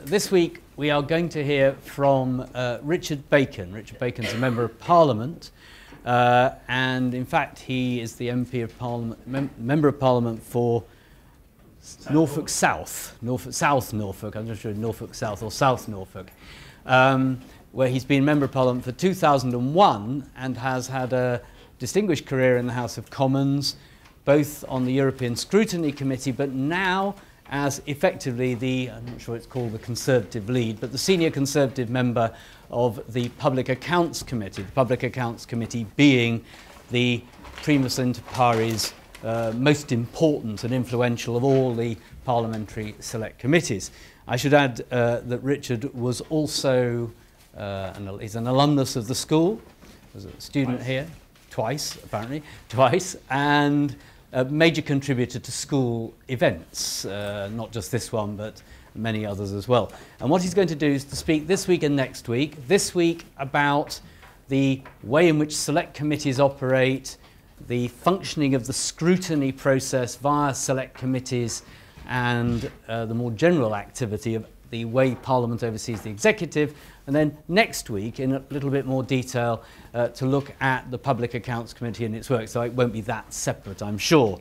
This week we are going to hear from Richard Bacon. Richard Bacon's a Member of Parliament, and in fact he is the MP of Parliament, Member of Parliament for Norfolk South, Norfolk, I'm not sure Norfolk South or South Norfolk, where he's been Member of Parliament for 2001 and has had a distinguished career in the House of Commons, both on the European Scrutiny Committee, but now as effectively the, I'm not sure it's called the Conservative lead, but the senior Conservative member of the Public Accounts Committee, the Public Accounts Committee being the primus inter pares most important and influential of all the parliamentary select committees. I should add that Richard was also, he's an alumnus of the school, was a student here, twice, and a major contributor to school events, not just this one, but many others as well. And what he's going to do is to speak this week and next week. This week about the way in which select committees operate, the functioning of the scrutiny process via select committees, and the more general activity of the way Parliament oversees the executive. And then next week, in a little bit more detail, to look at the Public Accounts Committee and its work. So it won't be that separate, I'm sure.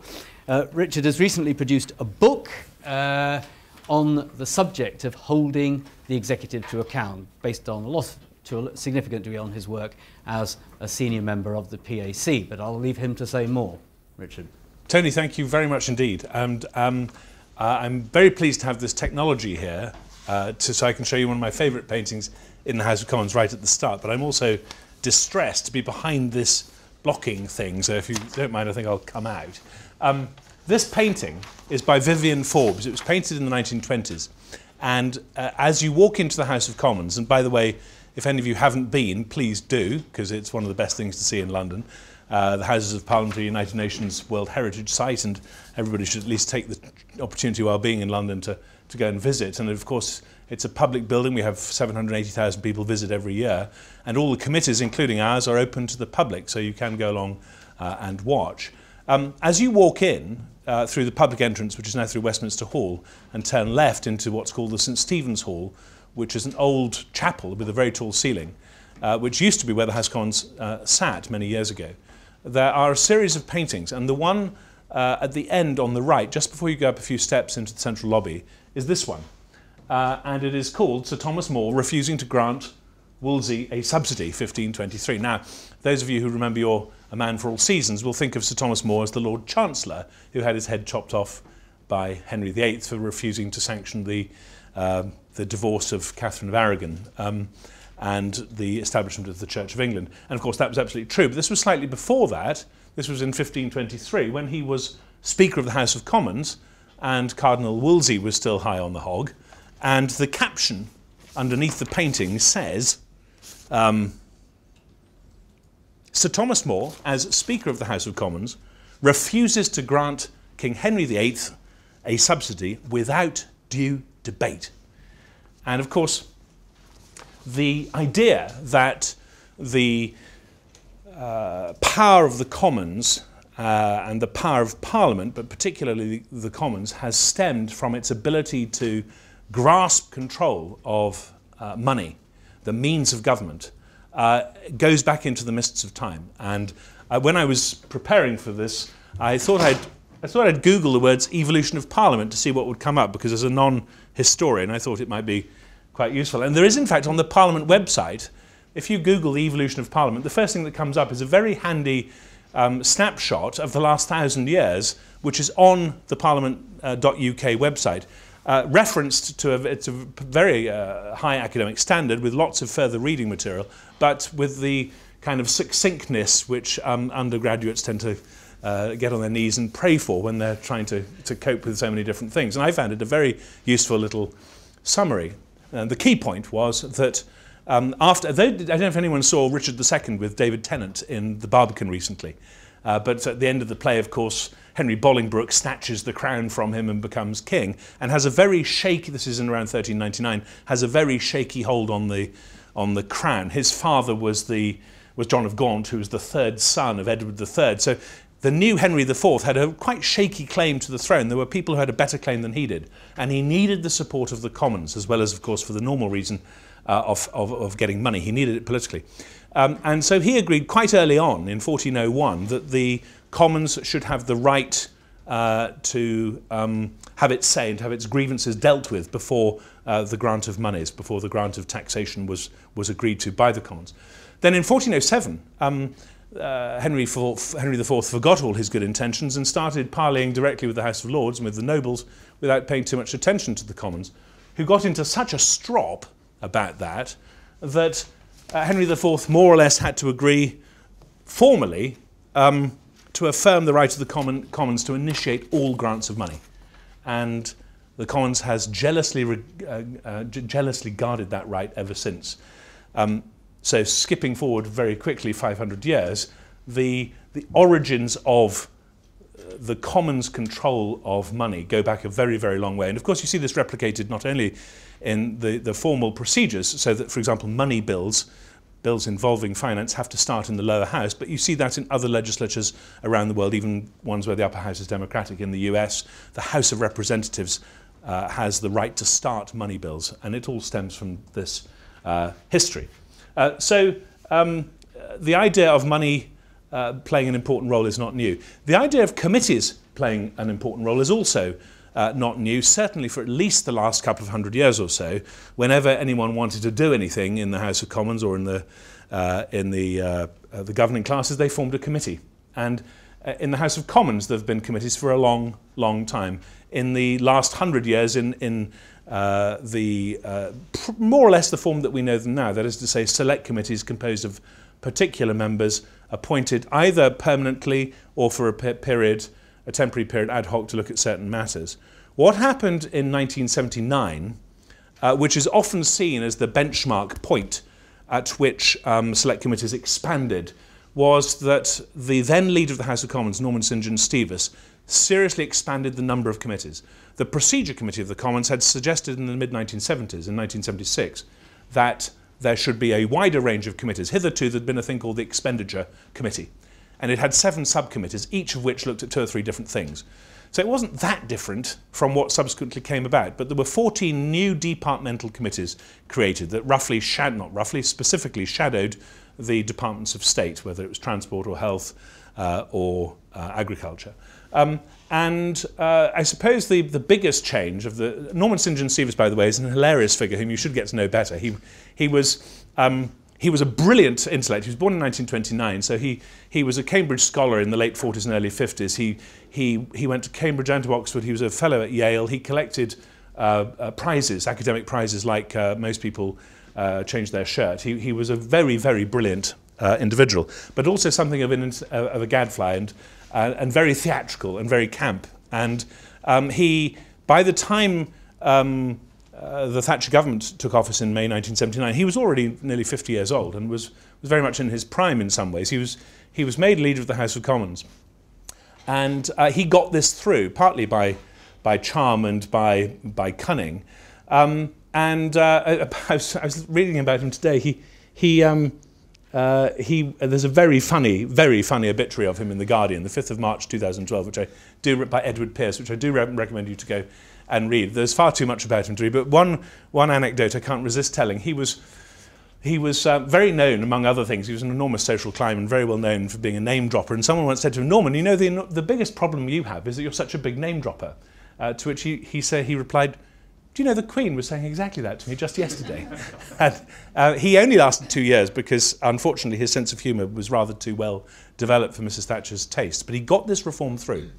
Richard has recently produced a book on the subject of holding the executive to account, based on to a significant degree on his work as a senior member of the PAC. But I'll leave him to say more. Richard. Tony, thank you very much indeed. And I'm very pleased to have this technology here so I can show you one of my favourite paintings in the House of Commons right at the start. But I'm also distressed to be behind this blocking thing, so if you don't mind, I think I'll come out. This painting is by Vivian Forbes. It was painted in the 1920s. And as you walk into the House of Commons, and by the way, if any of you haven't been, please do, because it's one of the best things to see in London. The Houses of Parliament are United Nations World Heritage Site, and everybody should at least take the opportunity while being in London to go and visit. And of course, it's a public building. We have 780,000 people visit every year, and all the committees, including ours, are open to the public, so you can go along and watch. As you walk in through the public entrance, which is now through Westminster Hall, and turn left into what's called the St Stephen's Hall, which is an old chapel with a very tall ceiling, which used to be where the House of Commons sat many years ago. There are a series of paintings, and the one at the end on the right, just before you go up a few steps into the central lobby, is this one. And it is called Sir Thomas More Refusing to Grant Wolsey a Subsidy, 1523. Now, those of you who remember you're a man for all seasons will think of Sir Thomas More as the Lord Chancellor who had his head chopped off by Henry VIII for refusing to sanction the divorce of Catherine of Aragon and the establishment of the Church of England. And of course that was absolutely true, but this was slightly before that. This was in 1523 when he was Speaker of the House of Commons and Cardinal Wolsey was still high on the hog. And the caption underneath the painting says, Sir Thomas More, as Speaker of the House of Commons, refuses to grant King Henry VIII a subsidy without due debate. And of course, the idea that the power of the Commons and the power of Parliament, but particularly the Commons, has stemmed from its ability to grasp control of money, the means of government, goes back into the mists of time. And when I was preparing for this, I thought I'd Google the words evolution of Parliament to see what would come up, because as a non-historian I thought it might be quite useful. And there is in fact on the Parliament website, if you Google the evolution of Parliament, the first thing that comes up is a very handy snapshot of the last 1,000 years, which is on the parliament.uk website. Referenced to it's a very high academic standard with lots of further reading material, but with the kind of succinctness which undergraduates tend to get on their knees and pray for when they're trying to cope with so many different things. And I found it a very useful little summary. And the key point was that I don't know if anyone saw Richard II with David Tennant in The Barbican recently, but at the end of the play, of course, Henry Bolingbroke snatches the crown from him and becomes king, and has a very shaky, this is in around 1399, has a very shaky hold on the crown. His father was John of Gaunt, who was the third son of Edward III. So the new Henry IV had a quite shaky claim to the throne. There were people who had a better claim than he did, and he needed the support of the Commons, as well as, of course, for the normal reason of getting money. He needed it politically. And so he agreed quite early on, in 1401, that the Commons should have the right to have its say and to have its grievances dealt with before the grant of monies, before the grant of taxation was agreed to by the Commons. Then in 1407, Henry IV forgot all his good intentions and started parleying directly with the House of Lords and with the nobles without paying too much attention to the Commons, who got into such a strop about that Henry IV more or less had to agree formally to affirm the right of the Commons to initiate all grants of money. And the Commons has jealously guarded that right ever since. So skipping forward very quickly 500 years, the origins of the Commons' control of money go back a very, very long way. And of course you see this replicated not only in the formal procedures, so that, for example, money bills involving finance have to start in the lower house, but you see that in other legislatures around the world, even ones where the upper house is democratic. In the US, the House of Representatives has the right to start money bills, and it all stems from this history. So the idea of money playing an important role is not new. The idea of committees playing an important role is also not new, certainly for at least the last couple of hundred years or so. Whenever anyone wanted to do anything in the House of Commons or in the governing classes, they formed a committee. And in the House of Commons, there have been committees for a long, long time. In the last 100 years, more or less the form that we know them now, that is to say, select committees composed of particular members appointed either permanently or for a temporary period ad hoc to look at certain matters. What happened in 1979, which is often seen as the benchmark point at which select committees expanded, was that the then leader of the House of Commons, Norman St. John Stevens, seriously expanded the number of committees. The Procedure Committee of the Commons had suggested in the mid-1970s, in 1976, that there should be a wider range of committees. Hitherto, there'd been a thing called the Expenditure Committee, and it had 7 subcommittees, each of which looked at 2 or 3 different things. So it wasn't that different from what subsequently came about, but there were 14 new departmental committees created that specifically shadowed the departments of state, whether it was transport or health or agriculture. I suppose the biggest change of Norman St. John Stevens, by the way, is an hilarious figure whom you should get to know better. He was a brilliant intellect. He was born in 1929, so he was a Cambridge scholar in the late 40s and early 50s. He went to Cambridge and to Oxford. He was a fellow at Yale. He collected prizes, academic prizes, like most people change their shirt. He was a very, very brilliant individual, but also something of a gadfly and very theatrical and very camp. And by the time the Thatcher government took office in May 1979, he was already nearly 50 years old and was very much in his prime in some ways. He was made leader of the House of Commons, and he got this through partly by charm and by cunning. I was reading about him today. There's a very funny obituary of him in The Guardian, the 5th of March 2012, by Edward Pearce, which I do recommend you to go and read. There's far too much about him to read, but one anecdote I can't resist telling. He was very known, among other things. He was an enormous social climber and very well known for being a name dropper. And someone once said to him, "Norman, you know the biggest problem you have is that you're such a big name dropper." To which he replied, "Do you know the Queen was saying exactly that to me just yesterday?" And he only lasted 2 years because, unfortunately, his sense of humour was rather too well developed for Mrs. Thatcher's taste. But he got this reform through.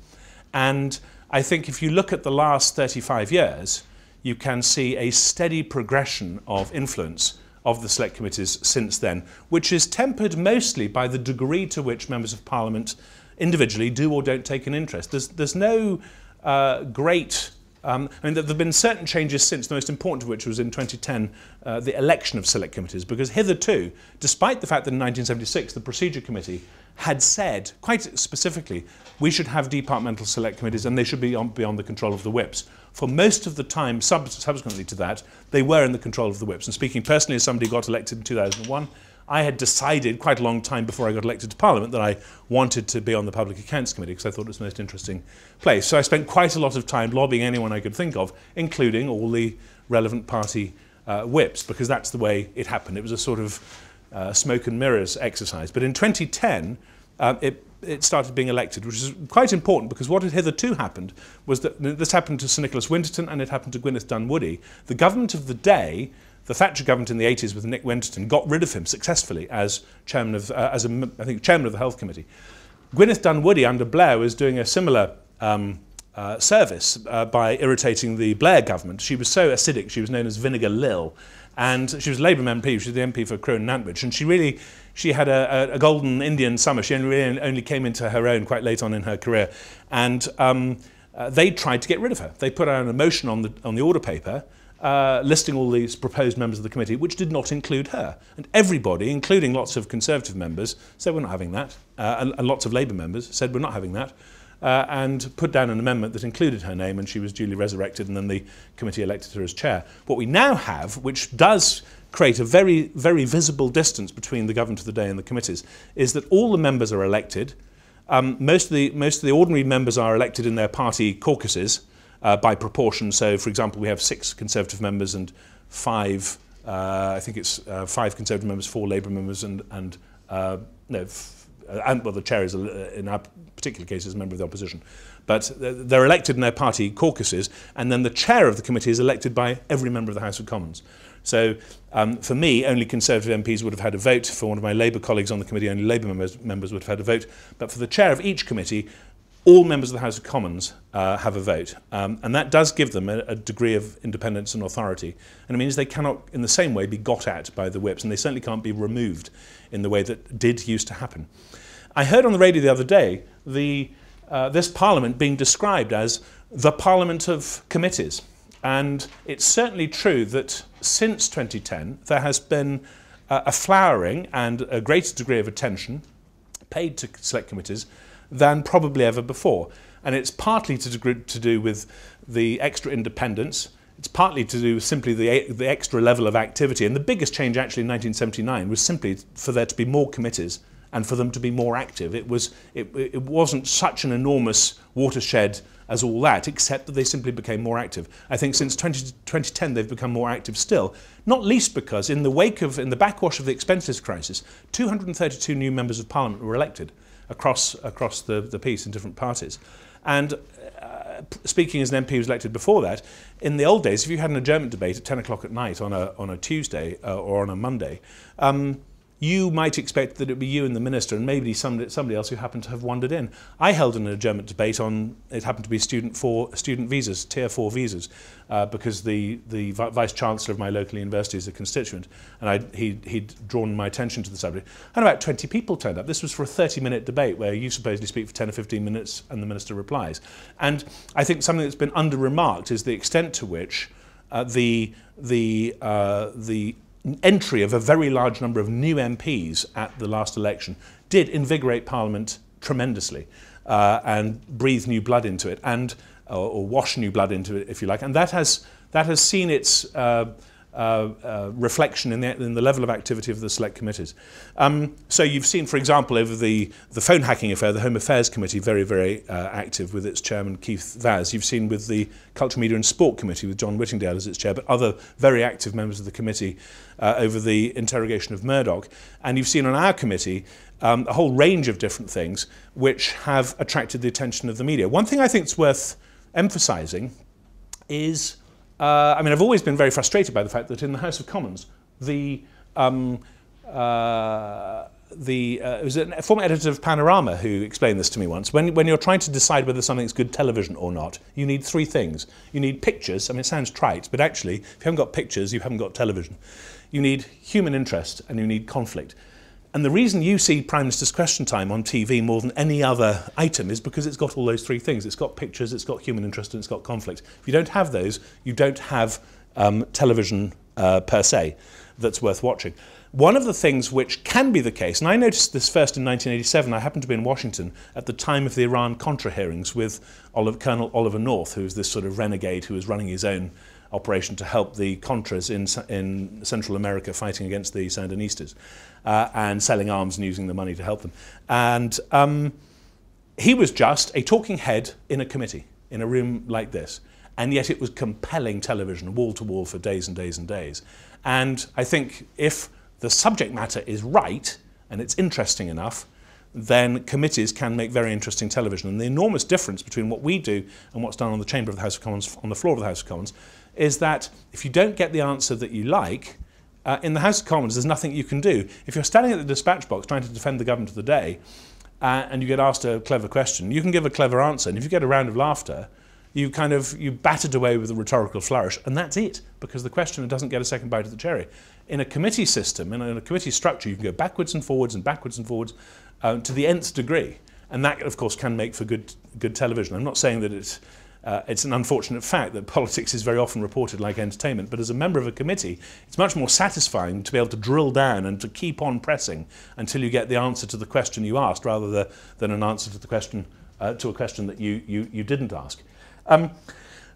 And I think if you look at the last 35 years, you can see a steady progression of influence of the select committees since then, which is tempered mostly by the degree to which members of Parliament individually do or don't take an interest. There's no great... there have been certain changes since, the most important of which was in 2010, the election of select committees, because hitherto, despite the fact that in 1976 the Procedure Committee had said, quite specifically, we should have departmental select committees and they should be beyond the control of the whips. For most of the time subsequently to that, they were in the control of the whips. And speaking personally as somebody who got elected in 2001, I had decided quite a long time before I got elected to Parliament that I wanted to be on the Public Accounts Committee because I thought it was the most interesting place. So I spent quite a lot of time lobbying anyone I could think of, including all the relevant party whips, because that's the way it happened. It was a sort of smoke and mirrors exercise. But in 2010, it started being elected, which is quite important because what had hitherto happened was that this happened to Sir Nicholas Winterton and it happened to Gwyneth Dunwoody. The government of the day, the Thatcher government in the 80s with Nick Winterton, got rid of him successfully as chairman of, chairman of the Health Committee. Gwyneth Dunwoody under Blair was doing a similar service by irritating the Blair government. She was so acidic, she was known as Vinegar Lil. And she was a Labour MP, she was the MP for Crewe and Nantwich, and she had a golden Indian summer. She only came into her own quite late on in her career. And they tried to get rid of her. They put out a motion on the order paper listing all these proposed members of the committee, which did not include her. And everybody, including lots of Conservative members, said we're not having that. And lots of Labour members said we're not having that. And put down an amendment that included her name, and she was duly resurrected, and then the committee elected her as chair. What we now have, which does create a very, very visible distance between the government of the day and the committees, is that all the members are elected. Most of the ordinary members are elected in their party caucuses by proportion. So, for example, we have 6 Conservative members and 5, I think it's 5 Conservative members, 4 Labour members, and well, the chair is, in our particular case, is a member of the opposition. But they're elected in their party caucuses, and then the chair of the committee is elected by every member of the House of Commons. So for me, only Conservative MPs would have had a vote. For one of my Labour colleagues on the committee, only Labour members would have had a vote. But for the chair of each committee, all members of the House of Commons have a vote. And that does give them a degree of independence and authority. And it means they cannot, in the same way, be got at by the whips, and they certainly can't be removed in the way that did used to happen. I heard on the radio the other day this Parliament being described as the Parliament of committees. And it's certainly true that since 2010 there has been a flowering and a greater degree of attention paid to select committees than probably ever before. And it's partly to do with the extra independence. It's partly to do with simply the extra level of activity. And the biggest change actually in 1979 was simply for there to be more committees and for them to be more active. It wasn't such an enormous watershed as all that, except that they simply became more active. I think since 2010 they've become more active still, not least because in the backwash of the expenses crisis, 232 new members of Parliament were elected across the piece in different parties. And speaking as an MP who was elected before that, in the old days, if you had an adjournment debate at 10 o'clock at night on a Tuesday or on a Monday, you might expect that it would be you and the minister and maybe somebody else who happened to have wandered in. I held an adjournment debate on, it happened to be student visas, Tier 4 visas, because the Vice-Chancellor of my local university is a constituent, and he'd drawn my attention to the subject. And about 20 people turned up. This was for a 30-minute debate where you supposedly speak for 10 or 15 minutes and the minister replies. And I think something that's been under-remarked is the extent to which the entry of a very large number of new MPs at the last election did invigorate Parliament tremendously and breathe new blood into it, and or wash new blood into it, if you like. And that has seen its reflection in the level of activity of the select committees. So you've seen, for example, over the phone hacking affair, the Home Affairs Committee very, very active with its chairman Keith Vaz. You've seen with the Culture, Media and Sport Committee with John Whittingdale as its chair, but other very active members of the committee over the interrogation of Murdoch. And you've seen on our committee a whole range of different things which have attracted the attention of the media. One thing I think is worth emphasising is I mean, I've always been very frustrated by the fact that in the House of Commons, it was a former editor of Panorama who explained this to me once. When you're trying to decide whether something's good television or not, you need 3 things. You need pictures. I mean, it sounds trite, but actually, if you haven't got pictures, you haven't got television. You need human interest and you need conflict. And the reason you see Prime Minister's Question Time on TV more than any other item is because it's got all those 3 things. It's got pictures, it's got human interest, and it's got conflict. If you don't have those, you don't have television per se that's worth watching. One of the things which can be the case, and I noticed this first in 1987, I happened to be in Washington at the time of the Iran-Contra hearings with Colonel Oliver North, who was this sort of renegade who was running his own operation to help the Contras in Central America fighting against the Sandinistas and selling arms and using the money to help them. And he was just a talking head in a committee, in a room like this. And yet it was compelling television, wall to wall for days and days and days. And I think if the subject matter is right and it's interesting enough, then committees can make very interesting television. And the enormous difference between what we do and what's done on the chamber of the House of Commons, on the floor of the House of Commons, is that if you don't get the answer that you like, in the House of Commons there's nothing you can do. If you're standing at the dispatch box trying to defend the government of the day, and you get asked a clever question, you can give a clever answer, and if you get a round of laughter, you bat it away with a rhetorical flourish, and that's it, because the questioner doesn't get a second bite of the cherry. In a committee system, in a committee structure, you can go backwards and forwards to the nth degree, and that, of course, can make for good television. I'm not saying that it's an unfortunate fact that politics is very often reported like entertainment, but as a member of a committee, it's much more satisfying to be able to drill down and to keep on pressing until you get the answer to the question you asked, rather than an answer to the question to a question that you didn't ask.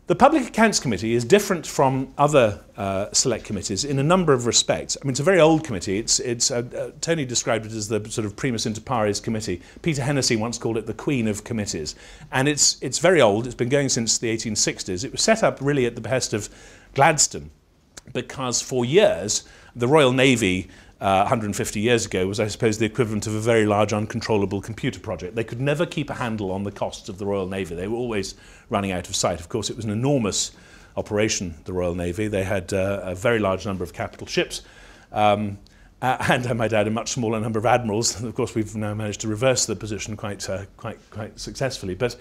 The Public Accounts Committee is different from other select committees in a number of respects. I mean, it's a very old committee. Tony described it as the sort of primus inter pares committee. Peter Hennessy once called it the queen of committees. And it's very old. It's been going since the 1860s. It was set up really at the behest of Gladstone, because for years the Royal Navy 150 years ago was, I suppose, the equivalent of a very large uncontrollable computer project. They could never keep a handle on the costs of the Royal Navy. They were always running out of sight. Of course, it was an enormous operation, the Royal Navy. They had a very large number of capital ships, and I might add a much smaller number of admirals. And of course, we've now managed to reverse the position quite successfully. But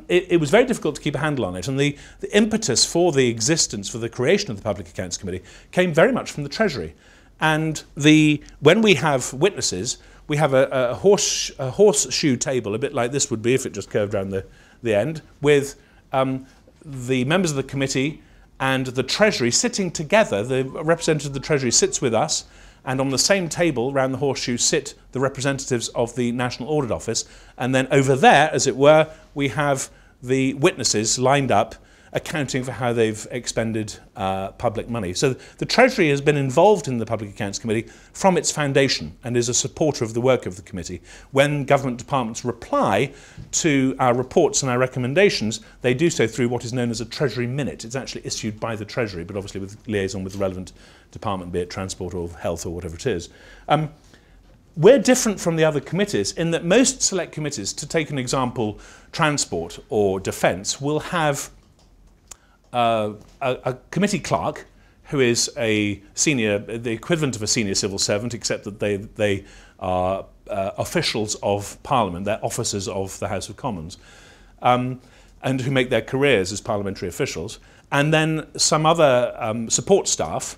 it was very difficult to keep a handle on it. And the impetus for the existence, for the creation of the Public Accounts Committee, came very much from the Treasury. And when we have witnesses, we have a horseshoe table, a bit like this would be if it just curved around the end, with the members of the committee and the Treasury sitting together. The representative of the Treasury sits with us, and on the same table around the horseshoe sit the representatives of the National Audit Office. And then over there, as it were, we have the witnesses lined up, accounting for how they've expended public money. So the Treasury has been involved in the Public Accounts Committee from its foundation and is a supporter of the work of the committee. When government departments reply to our reports and our recommendations, they do so through what is known as a Treasury Minute. It's actually issued by the Treasury, but obviously with liaison with the relevant department, be it transport or health or whatever it is. We're different from the other committees in that most select committees, to take an example, transport or defence, will have a committee clerk who is the equivalent of a senior civil servant, except that they are officials of Parliament, they're officers of the House of Commons, and who make their careers as parliamentary officials, and then some other support staff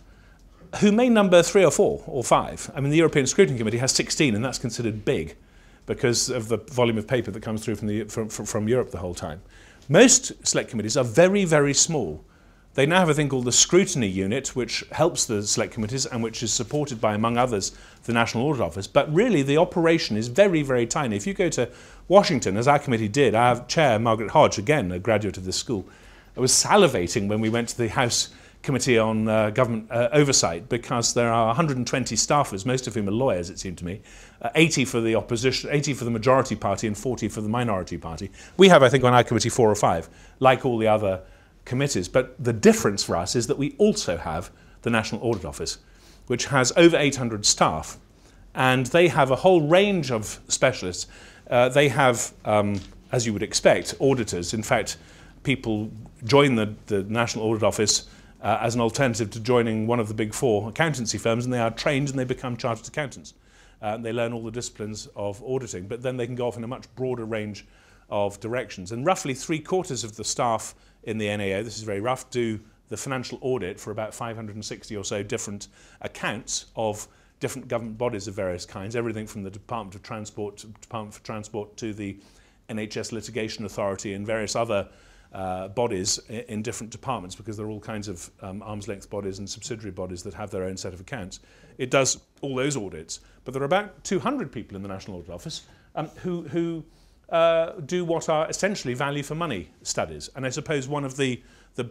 who may number 3 or 4 or 5. I mean, the European Scrutiny Committee has 16, and that's considered big because of the volume of paper that comes through from Europe the whole time. Most select committees are very, very small. They now have a thing called the scrutiny unit, which helps the select committees and which is supported by, among others, the National Audit Office. But really, the operation is very, very tiny. If you go to Washington, as our committee did, our chair, Margaret Hodge, again, a graduate of this school, was salivating when we went to the House Committee on Government Oversight, because there are 120 staffers, most of whom are lawyers, it seemed to me, 80 for the opposition, 80 for the majority party and 40 for the minority party. We have, I think, on our committee 4 or 5, like all the other committees. But the difference for us is that we also have the National Audit Office, which has over 800 staff, and they have a whole range of specialists. They have, as you would expect, auditors. In fact, people join the National Audit Office as an alternative to joining one of the big 4 accountancy firms, and they are trained and they become chartered accountants. They learn all the disciplines of auditing, but then they can go off in a much broader range of directions. And roughly 3/4 of the staff in the NAO, this is very rough, do the financial audit for about 560 or so different accounts of different government bodies of various kinds, everything from the Department of Transport to Department for Transport to the NHS Litigation Authority and various other bodies in different departments, because there are all kinds of arm's length bodies and subsidiary bodies that have their own set of accounts. It does all those audits, but there are about 200 people in the National Audit Office who do what are essentially value for money studies. And I suppose one of the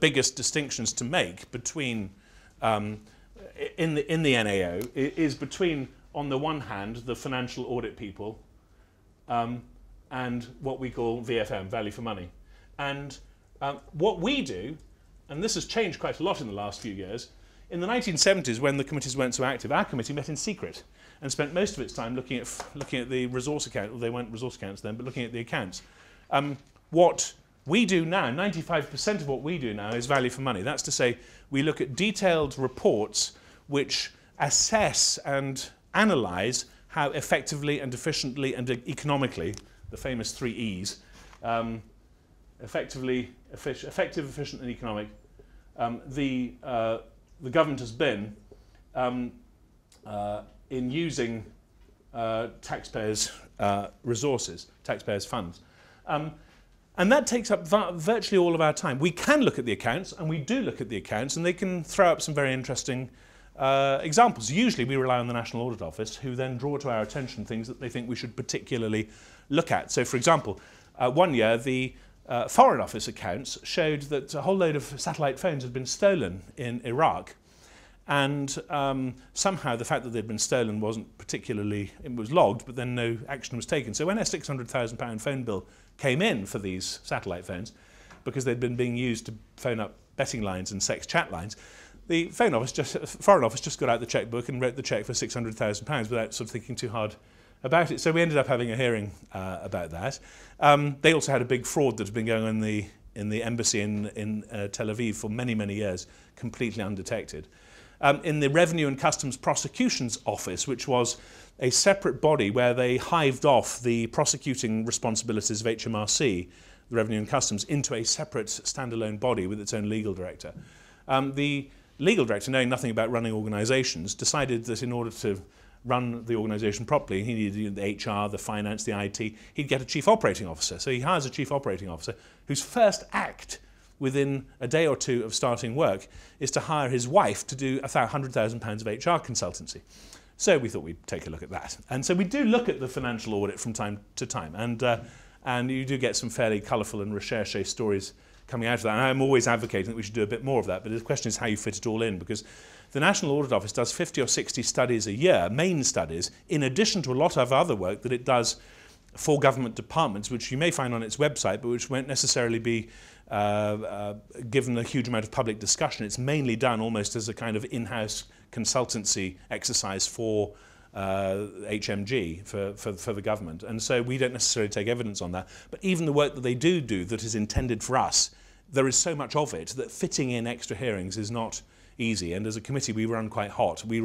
biggest distinctions to make between in the NAO is between, on the one hand, the financial audit people and what we call VFM, value for money. And what we do, and this has changed quite a lot in the last few years, in the 1970s, when the committees weren't so active, our committee met in secret and spent most of its time looking at the resource account. Well, they weren't resource accounts then, but looking at the accounts. What we do now, 95% of what we do now is value for money. That's to say, we look at detailed reports which assess and analyse how effectively and efficiently and economically, the famous 3 E's, effective, efficient and economic, the government has been in using taxpayers' resources, taxpayers' funds. And that takes up virtually all of our time. We can look at the accounts, and we do look at the accounts, and they can throw up some very interesting examples. Usually we rely on the National Audit Office, who then draw to our attention things that they think we should particularly look at. So, for example, one year the Foreign Office accounts showed that a whole load of satellite phones had been stolen in Iraq, and somehow the fact that they'd been stolen wasn't particularly, it was logged, but then no action was taken. So when a £600,000 phone bill came in for these satellite phones, because they'd been being used to phone up betting lines and sex chat lines, the Foreign Office just got out the chequebook and wrote the cheque for £600,000 without sort of thinking too hard about it. So we ended up having a hearing about that. They also had a big fraud that had been going on in the embassy in Tel Aviv for many, many years, completely undetected. In the Revenue and Customs Prosecutions Office, which was a separate body where they hived off the prosecuting responsibilities of HMRC, the Revenue and Customs, into a separate standalone body with its own legal director. The legal director, knowing nothing about running organisations, decided that in order to run the organisation properly, he needed the HR, the finance, the IT, he'd get a chief operating officer. So he hires a chief operating officer whose first act within a day or two of starting work is to hire his wife to do £100,000 of HR consultancy. So we thought we'd take a look at that. And so we do look at the financial audit from time to time, and you do get some fairly colourful and recherche stories coming out of that. And I'm always advocating that we should do a bit more of that, but the question is how you fit it all in, because the National Audit Office does 50 or 60 studies a year, main studies, in addition to a lot of other work that it does for government departments, which you may find on its website, but which won't necessarily be given a huge amount of public discussion. It's mainly done almost as a kind of in-house consultancy exercise for HMG, for the government. And so we don't necessarily take evidence on that. But even the work that they do that is intended for us, there is so much of it that fitting in extra hearings is not easy. And as a committee, we run quite hot. We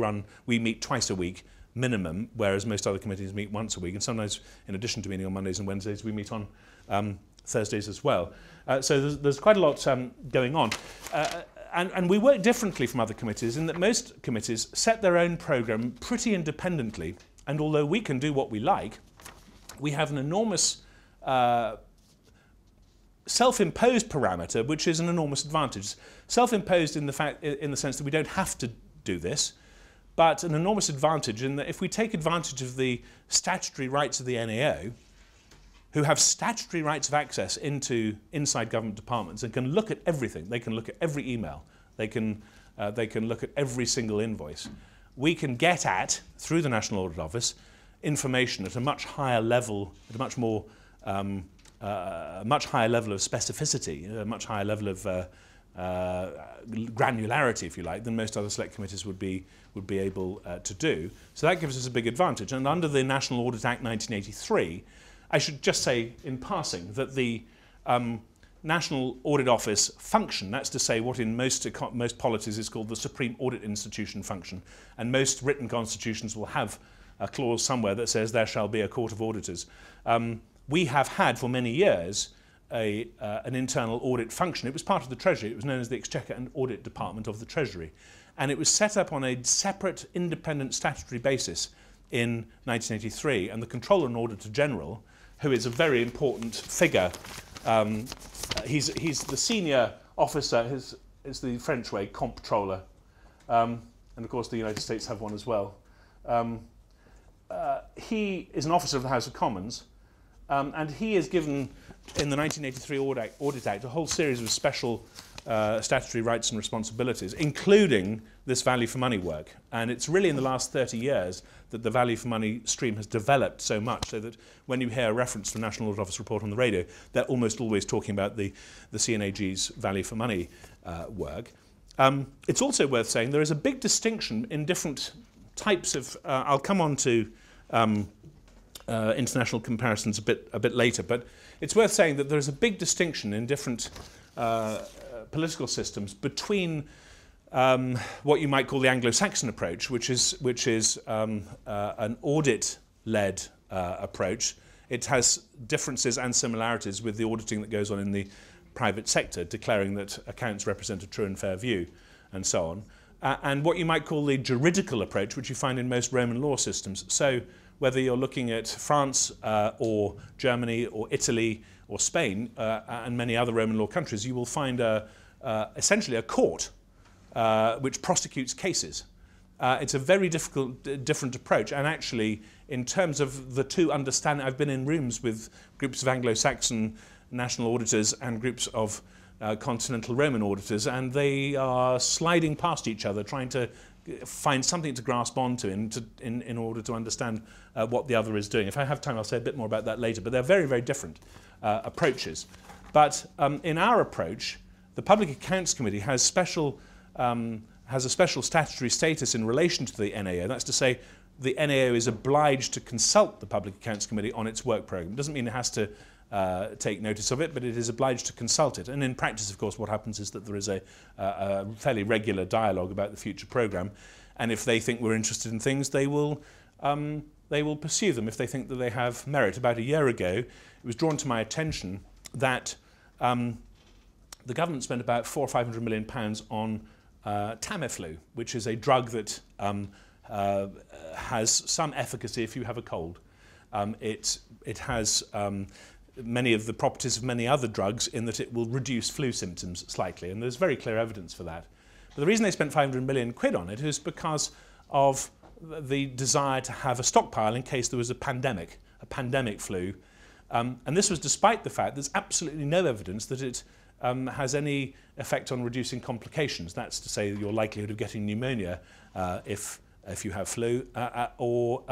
meet twice a week minimum, whereas most other committees meet once a week. And sometimes, in addition to meeting on Mondays and Wednesdays, we meet on Thursdays as well. So there's quite a lot going on. And we work differently from other committees in that most committees set their own programme pretty independently. And although we can do what we like, we have an enormous self-imposed parameter, which is an enormous advantage. Self-imposed in the sense that we don't have to do this, but an enormous advantage in that if we take advantage of the statutory rights of the NAO, who have statutory rights of access inside government departments and can look at everything. They can look at every email. They can look at every single invoice. We can get at, through the National Audit Office, information at a much higher level, at a much more, much higher level of specificity, a much higher level of granularity, if you like, than most other select committees would be able to do. So that gives us a big advantage. And under the National Audit Act 1983, I should just say in passing that the National Audit Office function, that's to say what in most polities is called the Supreme Audit Institution function, and most written constitutions will have a clause somewhere that says there shall be a court of auditors. We have had for many years an internal audit function. It was part of the Treasury. It was known as the Exchequer and Audit Department of the Treasury. And it was set up on a separate independent statutory basis in 1983, and the Controller and Auditor General, who is a very important figure. He's the senior officer, is the French way, comptroller. And of course the United States have one as well. He is an officer of the House of Commons, And he is given, in the 1983 Audit Act, a whole series of special statutory rights and responsibilities, including this value for money work. And it's really in the last 30 years that the value for money stream has developed so much, so that when you hear a reference to the National Audit Office report on the radio, they're almost always talking about the CNAG's value for money work. It's also worth saying there is a big distinction in different types of, I'll come on to international comparisons a bit later, but it's worth saying that there's a big distinction in different political systems between what you might call the Anglo-Saxon approach, which is an audit-led approach. It has differences and similarities with the auditing that goes on in the private sector, declaring that accounts represent a true and fair view, and so on. And what you might call the juridical approach, which you find in most Roman law systems. So whether you're looking at France or Germany or Italy or Spain and many other Roman law countries, you will find essentially a court which prosecutes cases. It's a very different approach, and actually, in terms of the two understanding, I've been in rooms with groups of Anglo-Saxon national auditors and groups of continental Roman auditors, and they are sliding past each other, trying to find something to grasp onto in order to understand what the other is doing. If I have time, I'll say a bit more about that later, but they're very, very different approaches. But in our approach, the Public Accounts Committee has a special statutory status in relation to the NAO. That's to say, the NAO is obliged to consult the Public Accounts Committee on its work programme. It doesn't mean it has to take notice of it, but it is obliged to consult it. And in practice, of course, what happens is that there is a fairly regular dialogue about the future programme. And if they think we're interested in things, they will pursue them if they think that they have merit. About a year ago, it was drawn to my attention that the government spent about £400 or £500 million on Tamiflu, which is a drug that has some efficacy if you have a cold. It has many of the properties of many other drugs in that it will reduce flu symptoms slightly, and there's very clear evidence for that. But the reason they spent 500 million quid on it is because of the desire to have a stockpile in case there was a pandemic flu. And this was despite the fact there's absolutely no evidence that it has any effect on reducing complications. That's to say your likelihood of getting pneumonia if you have flu, or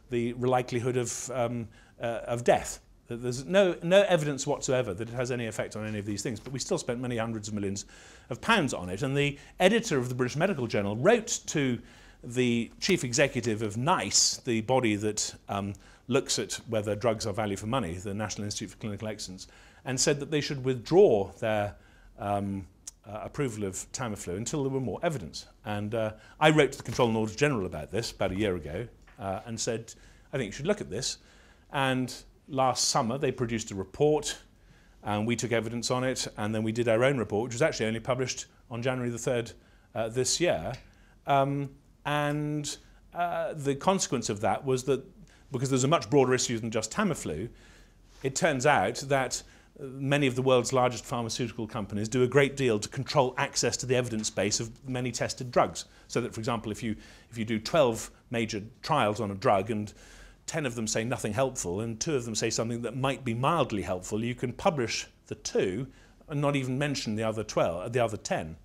the likelihood of death. There's no evidence whatsoever that it has any effect on any of these things, but we still spent many hundreds of millions of pounds on it. And the editor of the British Medical Journal wrote to the chief executive of NICE, the body that looks at whether drugs are value for money, the National Institute for Clinical Excellence, and said that they should withdraw their approval of Tamiflu until there were more evidence. And I wrote to the Controller and Auditor General about this about a year ago and said, I think you should look at this. And last summer they produced a report and we took evidence on it, and then we did our own report, which was actually only published on January the 3rd this year. And the consequence of that was that because there's a much broader issue than just Tamiflu, it turns out that many of the world's largest pharmaceutical companies do a great deal to control access to the evidence base of many tested drugs. So that, for example, if you do 12 major trials on a drug and 10 of them say nothing helpful and 2 of them say something that might be mildly helpful, you can publish the 2 and not even mention the other 10.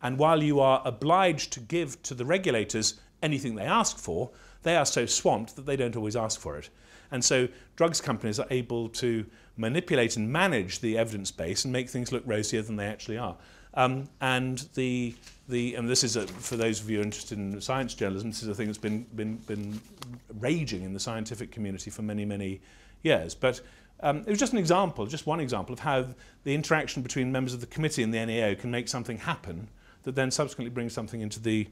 And while you are obliged to give to the regulators anything they ask for, they are so swamped that they don't always ask for it. And so drugs companies are able to manipulate and manage the evidence base and make things look rosier than they actually are. And this is for those of you interested in science journalism, this is a thing that's been raging in the scientific community for many, many years. But it was just an example, just one example of how the interaction between members of the committee and the NAO can make something happen that then subsequently brings something into the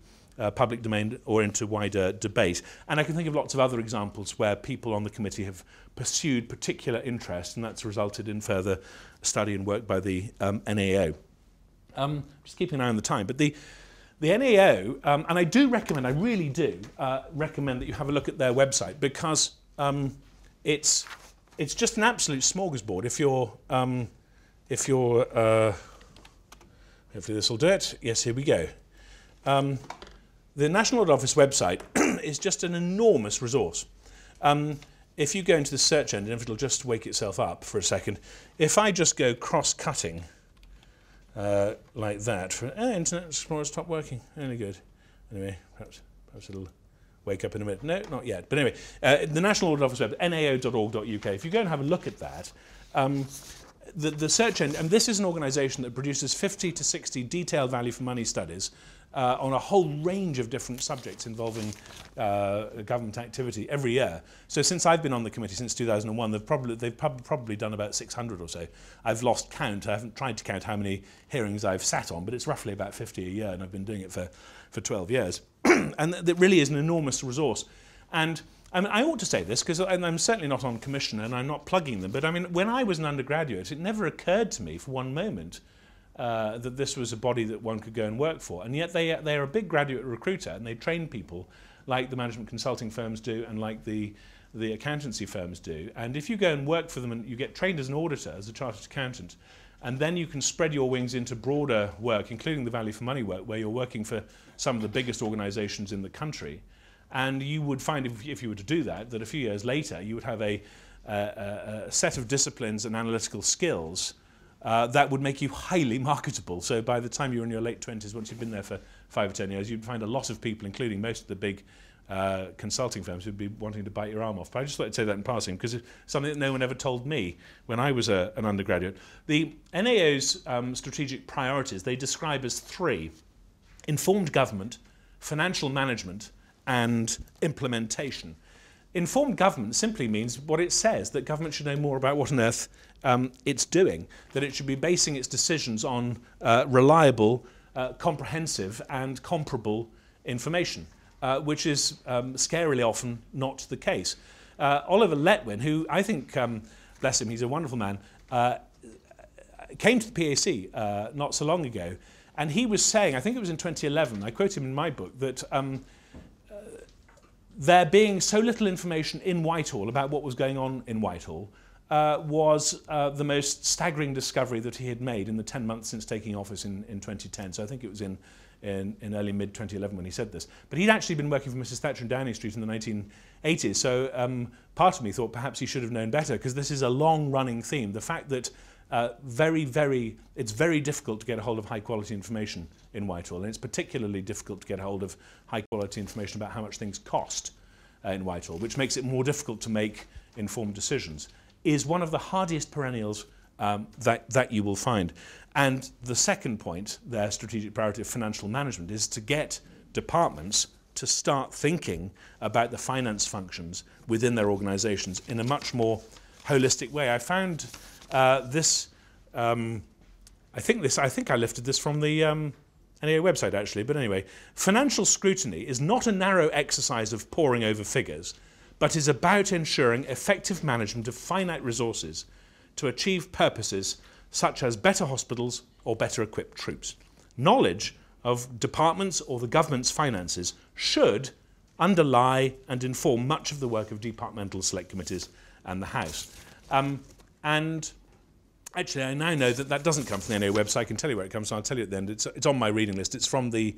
public domain or into wider debate. And I can think of lots of other examples where people on the committee have pursued particular interests, and that's resulted in further study and work by the NAO. Just keeping an eye on the time, but the NAO, and I do recommend, I really do recommend that you have a look at their website, because it's just an absolute smorgasbord. If you're hopefully this will do it. Yes, here we go. The National Audit Office website is just an enormous resource. if you go into the search engine, if it'll just wake itself up for a second, if I just go cross-cutting like that, for Internet Explorer stopped working, only good. Anyway, perhaps it'll wake up in a minute. No, not yet. But anyway, the National Audit Office web, nao.org.uk, if you go and have a look at that, the search engine, and this is an organisation that produces 50 to 60 detailed value for money studies on a whole range of different subjects involving government activity every year. So since I've been on the committee since 2001, they've probably done about 600 or so. I've lost count. I haven't tried to count how many hearings I've sat on, but it's roughly about 50 a year, and I've been doing it for 12 years. And that really is an enormous resource. And I mean, I ought to say this, because I'm certainly not on commission and I'm not plugging them, but I mean, when I was an undergraduate, it never occurred to me for one moment that this was a body that one could go and work for. And yet they're a big graduate recruiter, and they train people like the management consulting firms do and like the accountancy firms do. And if you go and work for them and you get trained as an auditor, as a chartered accountant, and then you can spread your wings into broader work, including the value for money work, where you're working for some of the biggest organisations in the country. And you would find, if you were to do that, that a few years later you would have a set of disciplines and analytical skills that would make you highly marketable. So by the time you're in your late 20s, once you've been there for 5 or 10 years, you'd find a lot of people, including most of the big consulting firms, who'd be wanting to bite your arm off. But I just thought I'd say that in passing, because it's something that no one ever told me when I was an undergraduate. The NAO's strategic priorities, they describe as 3: informed government, financial management, and implementation. Informed government simply means what it says, that government should know more about what on earth it's doing, that it should be basing its decisions on reliable, comprehensive and comparable information, which is scarily often not the case. Oliver Letwin, who I think, bless him, he's a wonderful man, came to the PAC not so long ago, and he was saying, I think it was in 2011, I quote him in my book, that there being so little information in Whitehall about what was going on in Whitehall was the most staggering discovery that he had made in the 10 months since taking office in 2010. So I think it was in early mid-2011 when he said this. But he'd actually been working for Mrs. Thatcher in Downing Street in the 1980s. So part of me thought perhaps he should have known better, because this is a long-running theme. The fact that it's very difficult to get a hold of high-quality information in Whitehall, and it's particularly difficult to get a hold of high-quality information about how much things cost in Whitehall, which makes it more difficult to make informed decisions, is one of the hardiest perennials that you will find. And the second point, their strategic priority of financial management, is to get departments to start thinking about the finance functions within their organisations in a much more holistic way. I found this. I think I lifted this from the NAO website actually. But anyway, financial scrutiny is not a narrow exercise of poring over figures, but is about ensuring effective management of finite resources to achieve purposes such as better hospitals or better equipped troops. Knowledge of departments or the government's finances should underlie and inform much of the work of departmental select committees and the House. And actually, I now know that that doesn't come from the NAO website. I can tell you where it comes from. I'll tell you at the end. It's on my reading list. It's from the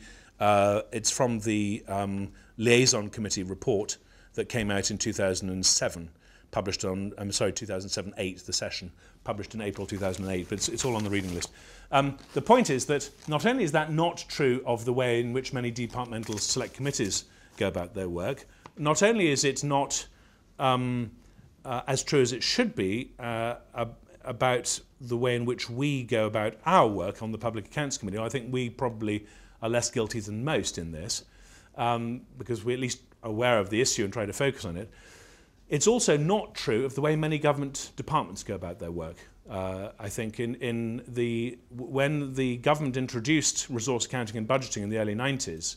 liaison committee report that came out in 2007, published on 2007-8, the session, published in April 2008. But it's all on the reading list. The point is that not only is that not true of the way in which many departmental select committees go about their work, not only is it not as true as it should be about the way in which we go about our work on the Public Accounts Committee. I think we probably are less guilty than most in this, because we're at least aware of the issue and try to focus on it. It's also not true of the way many government departments go about their work. I think when the government introduced resource accounting and budgeting in the early 90s,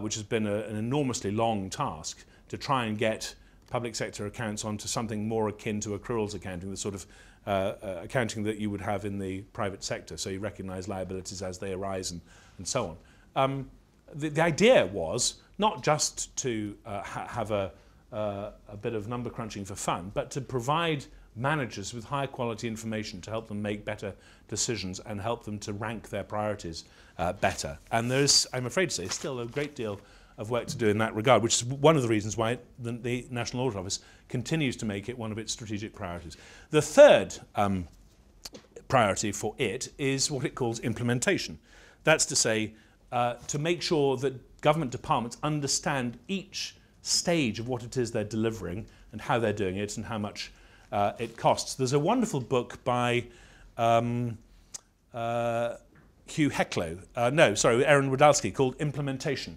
which has been an enormously long task to try and get public sector accounts onto something more akin to accruals accounting, the sort of accounting that you would have in the private sector, so you recognise liabilities as they arise and so on. The idea was not just to have a bit of number crunching for fun, but to provide managers with higher quality information to help them make better decisions and help them to rank their priorities better. And there's, I'm afraid to say, still a great deal of work to do in that regard, which is one of the reasons why the National Audit Office continues to make it one of its strategic priorities. The third priority for it is what it calls implementation. That's to say, to make sure that government departments understand each stage of what it is they're delivering and how they're doing it and how much it costs. There's a wonderful book by Hugh Hecklow, Aaron Wadalski, called Implementation.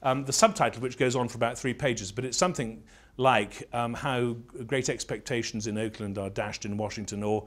The subtitle, which goes on for about 3 pages, but it's something like how great expectations in Oakland are dashed in Washington, or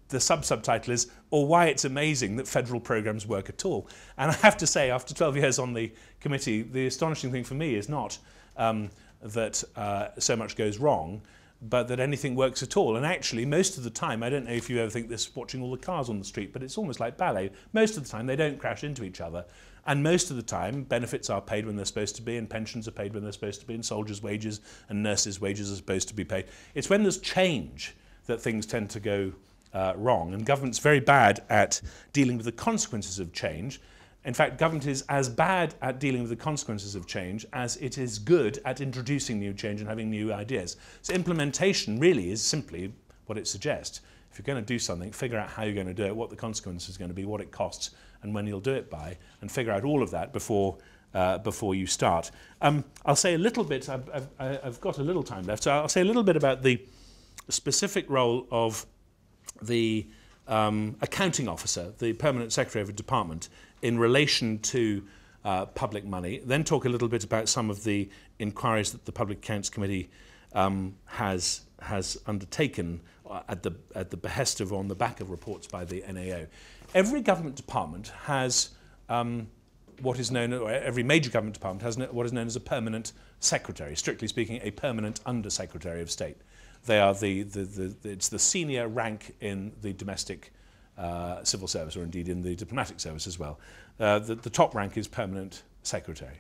the subtitle is, or why it's amazing that federal programs work at all. And I have to say, after 12 years on the committee, the astonishing thing for me is not that so much goes wrong, but that anything works at all. And actually, most of the time, I don't know if you ever think this watching all the cars on the street, but it's almost like ballet. Most of the time, they don't crash into each other. And most of the time, benefits are paid when they're supposed to be, and pensions are paid when they're supposed to be, and soldiers' wages and nurses' wages are supposed to be paid. It's when there's change that things tend to go wrong. And government's very bad at dealing with the consequences of change. In fact, government is as bad at dealing with the consequences of change as it is good at introducing new change and having new ideas. So implementation really is simply what it suggests. If you're going to do something, figure out how you're going to do it, what the consequence is going to be, what it costs, and when you'll do it by, and figure out all of that before you start. I'll say a little bit, I've got a little time left, so I'll say a little bit about the specific role of the accounting officer, the permanent secretary of a department, in relation to public money, then talk a little bit about some of the inquiries that the Public Accounts Committee has undertaken at the behest of, on the back of reports by the NAO. Every government department has what is known, or every major government department has what is known as a permanent secretary, strictly speaking, a permanent Under-Secretary of State. They are it's the senior rank in the domestic civil service, or indeed in the diplomatic service as well. The top rank is permanent secretary.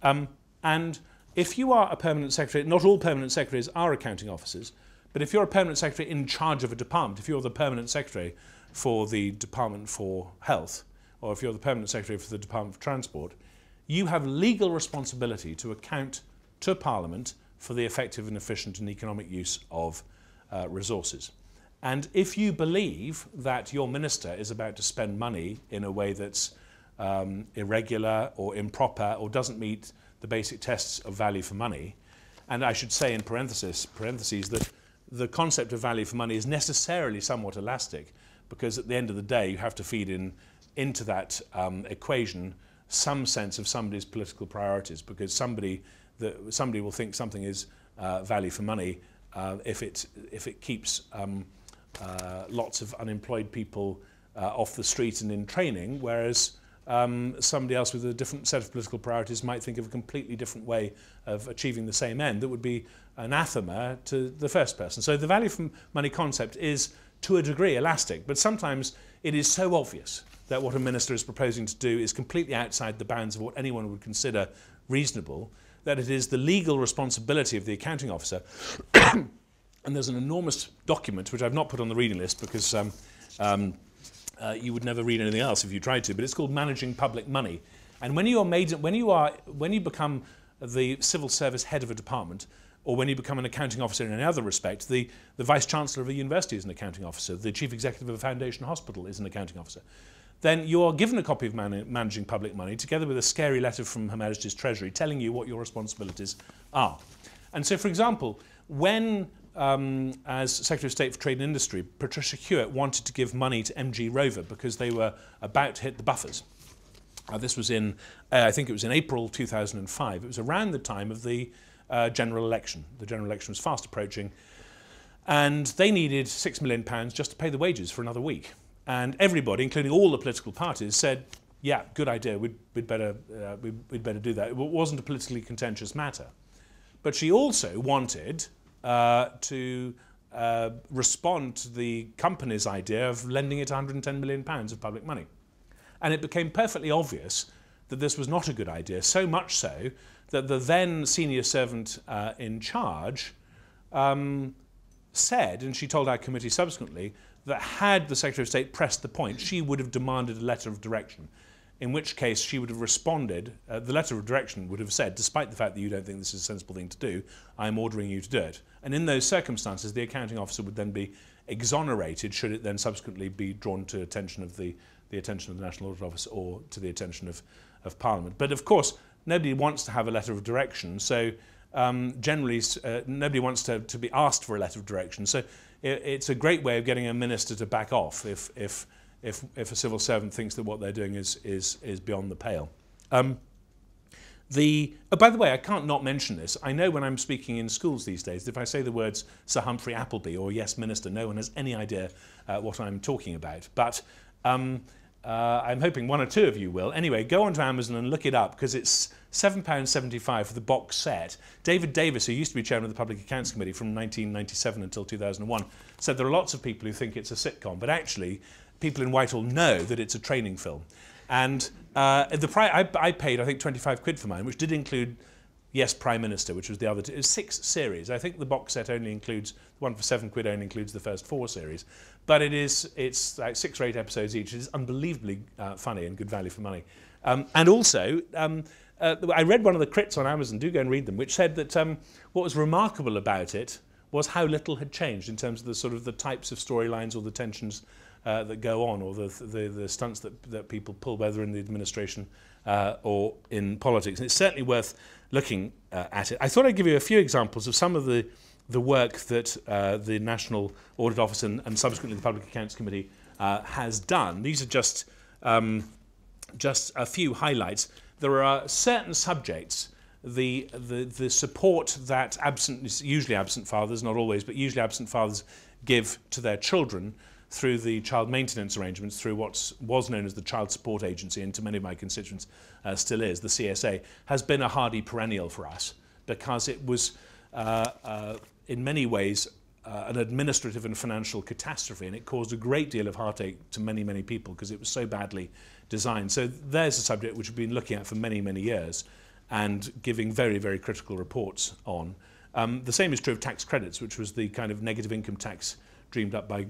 And if you are a permanent secretary, not all permanent secretaries are accounting officers, but if you're a permanent secretary in charge of a department, if you're the permanent secretary for the Department for Health, or if you're the permanent secretary for the Department for Transport, you have legal responsibility to account to Parliament for the effective and efficient and economic use of resources. And if you believe that your minister is about to spend money in a way that's irregular or improper or doesn't meet the basic tests of value for money, and I should say in parentheses that the concept of value for money is necessarily somewhat elastic, because at the end of the day you have to feed into that equation some sense of somebody's political priorities, because somebody will think something is value for money if it keeps lots of unemployed people off the street and in training, whereas somebody else with a different set of political priorities might think of a completely different way of achieving the same end that would be anathema to the first person. So the value for money concept is, to a degree, elastic, but sometimes it is so obvious that what a minister is proposing to do is completely outside the bounds of what anyone would consider reasonable, that it is the legal responsibility of the accounting officer. And there's an enormous document, which I've not put on the reading list because you would never read anything else if you tried to, but it's called Managing Public Money. And when you become the civil service head of a department, or when you become an accounting officer in any other respect, the vice-chancellor of a university is an accounting officer, the chief executive of a foundation hospital is an accounting officer, then you are given a copy of Managing Public Money, together with a scary letter from Her Majesty's Treasury telling you what your responsibilities are. And so, for example, when, as Secretary of State for Trade and Industry, Patricia Hewitt wanted to give money to MG Rover because they were about to hit the buffers. This was in, I think it was in April 2005. It was around the time of the general election. The general election was fast approaching, and they needed £6 million just to pay the wages for another week. And everybody, including all the political parties, said, yeah, good idea, we'd better do that. It wasn't a politically contentious matter. But she also wanted to respond to the company's idea of lending it £110 million of public money. And it became perfectly obvious that this was not a good idea, so much so that the then senior servant in charge said, and she told our committee subsequently, that had the Secretary of State pressed the point, she would have demanded a letter of direction. in which case she would have responded, the letter of direction would have said, despite the fact that you don't think this is a sensible thing to do, I'm ordering you to do it. And in those circumstances, the accounting officer would then be exonerated should it then subsequently be drawn to attention of the attention of the National Audit Office or to the attention of Parliament. But of course, nobody wants to have a letter of direction, so generally nobody wants to be asked for a letter of direction. So it's a great way of getting a minister to back off if a civil servant thinks that what they're doing is beyond the pale. By the way, I can't not mention this. I know when I'm speaking in schools these days, if I say the words Sir Humphrey Appleby or Yes Minister, no one has any idea what I'm talking about. But I'm hoping one or two of you will. Anyway, go onto Amazon and look it up because it's £7.75 for the box set. David Davis, who used to be chairman of the Public Accounts Committee from 1997 until 2001, said there are lots of people who think it's a sitcom, but actually people in Whitehall know that it's a training film. And I paid, I think, 25 quid for mine, which did include Yes Prime Minister, which was the other two. It was 6 series. I think the box set only includes, the one for 7 quid only includes the first 4 series. But it's like 6 or 8 episodes each. It is unbelievably funny and good value for money. And also, I read one of the crits on Amazon, do go and read them, which said that what was remarkable about it was how little had changed in terms of the sort of the types of storylines or the tensions that go on, or the stunts that people pull, whether in the administration or in politics. And it's certainly worth looking at it. I thought I'd give you a few examples of some of the work that the National Audit Office and subsequently the Public Accounts Committee has done. These are just a few highlights. There are certain subjects, the support that usually absent fathers, not always, but usually absent fathers give to their children through the child maintenance arrangements, through what was known as the Child Support Agency, and to many of my constituents still is, the CSA, has been a hardy perennial for us because it was in many ways an administrative and financial catastrophe, and it caused a great deal of heartache to many, many people because it was so badly designed. So there's a subject which we've been looking at for many, many years and giving very, very critical reports on. The same is true of tax credits, which was the kind of negative income tax dreamed up by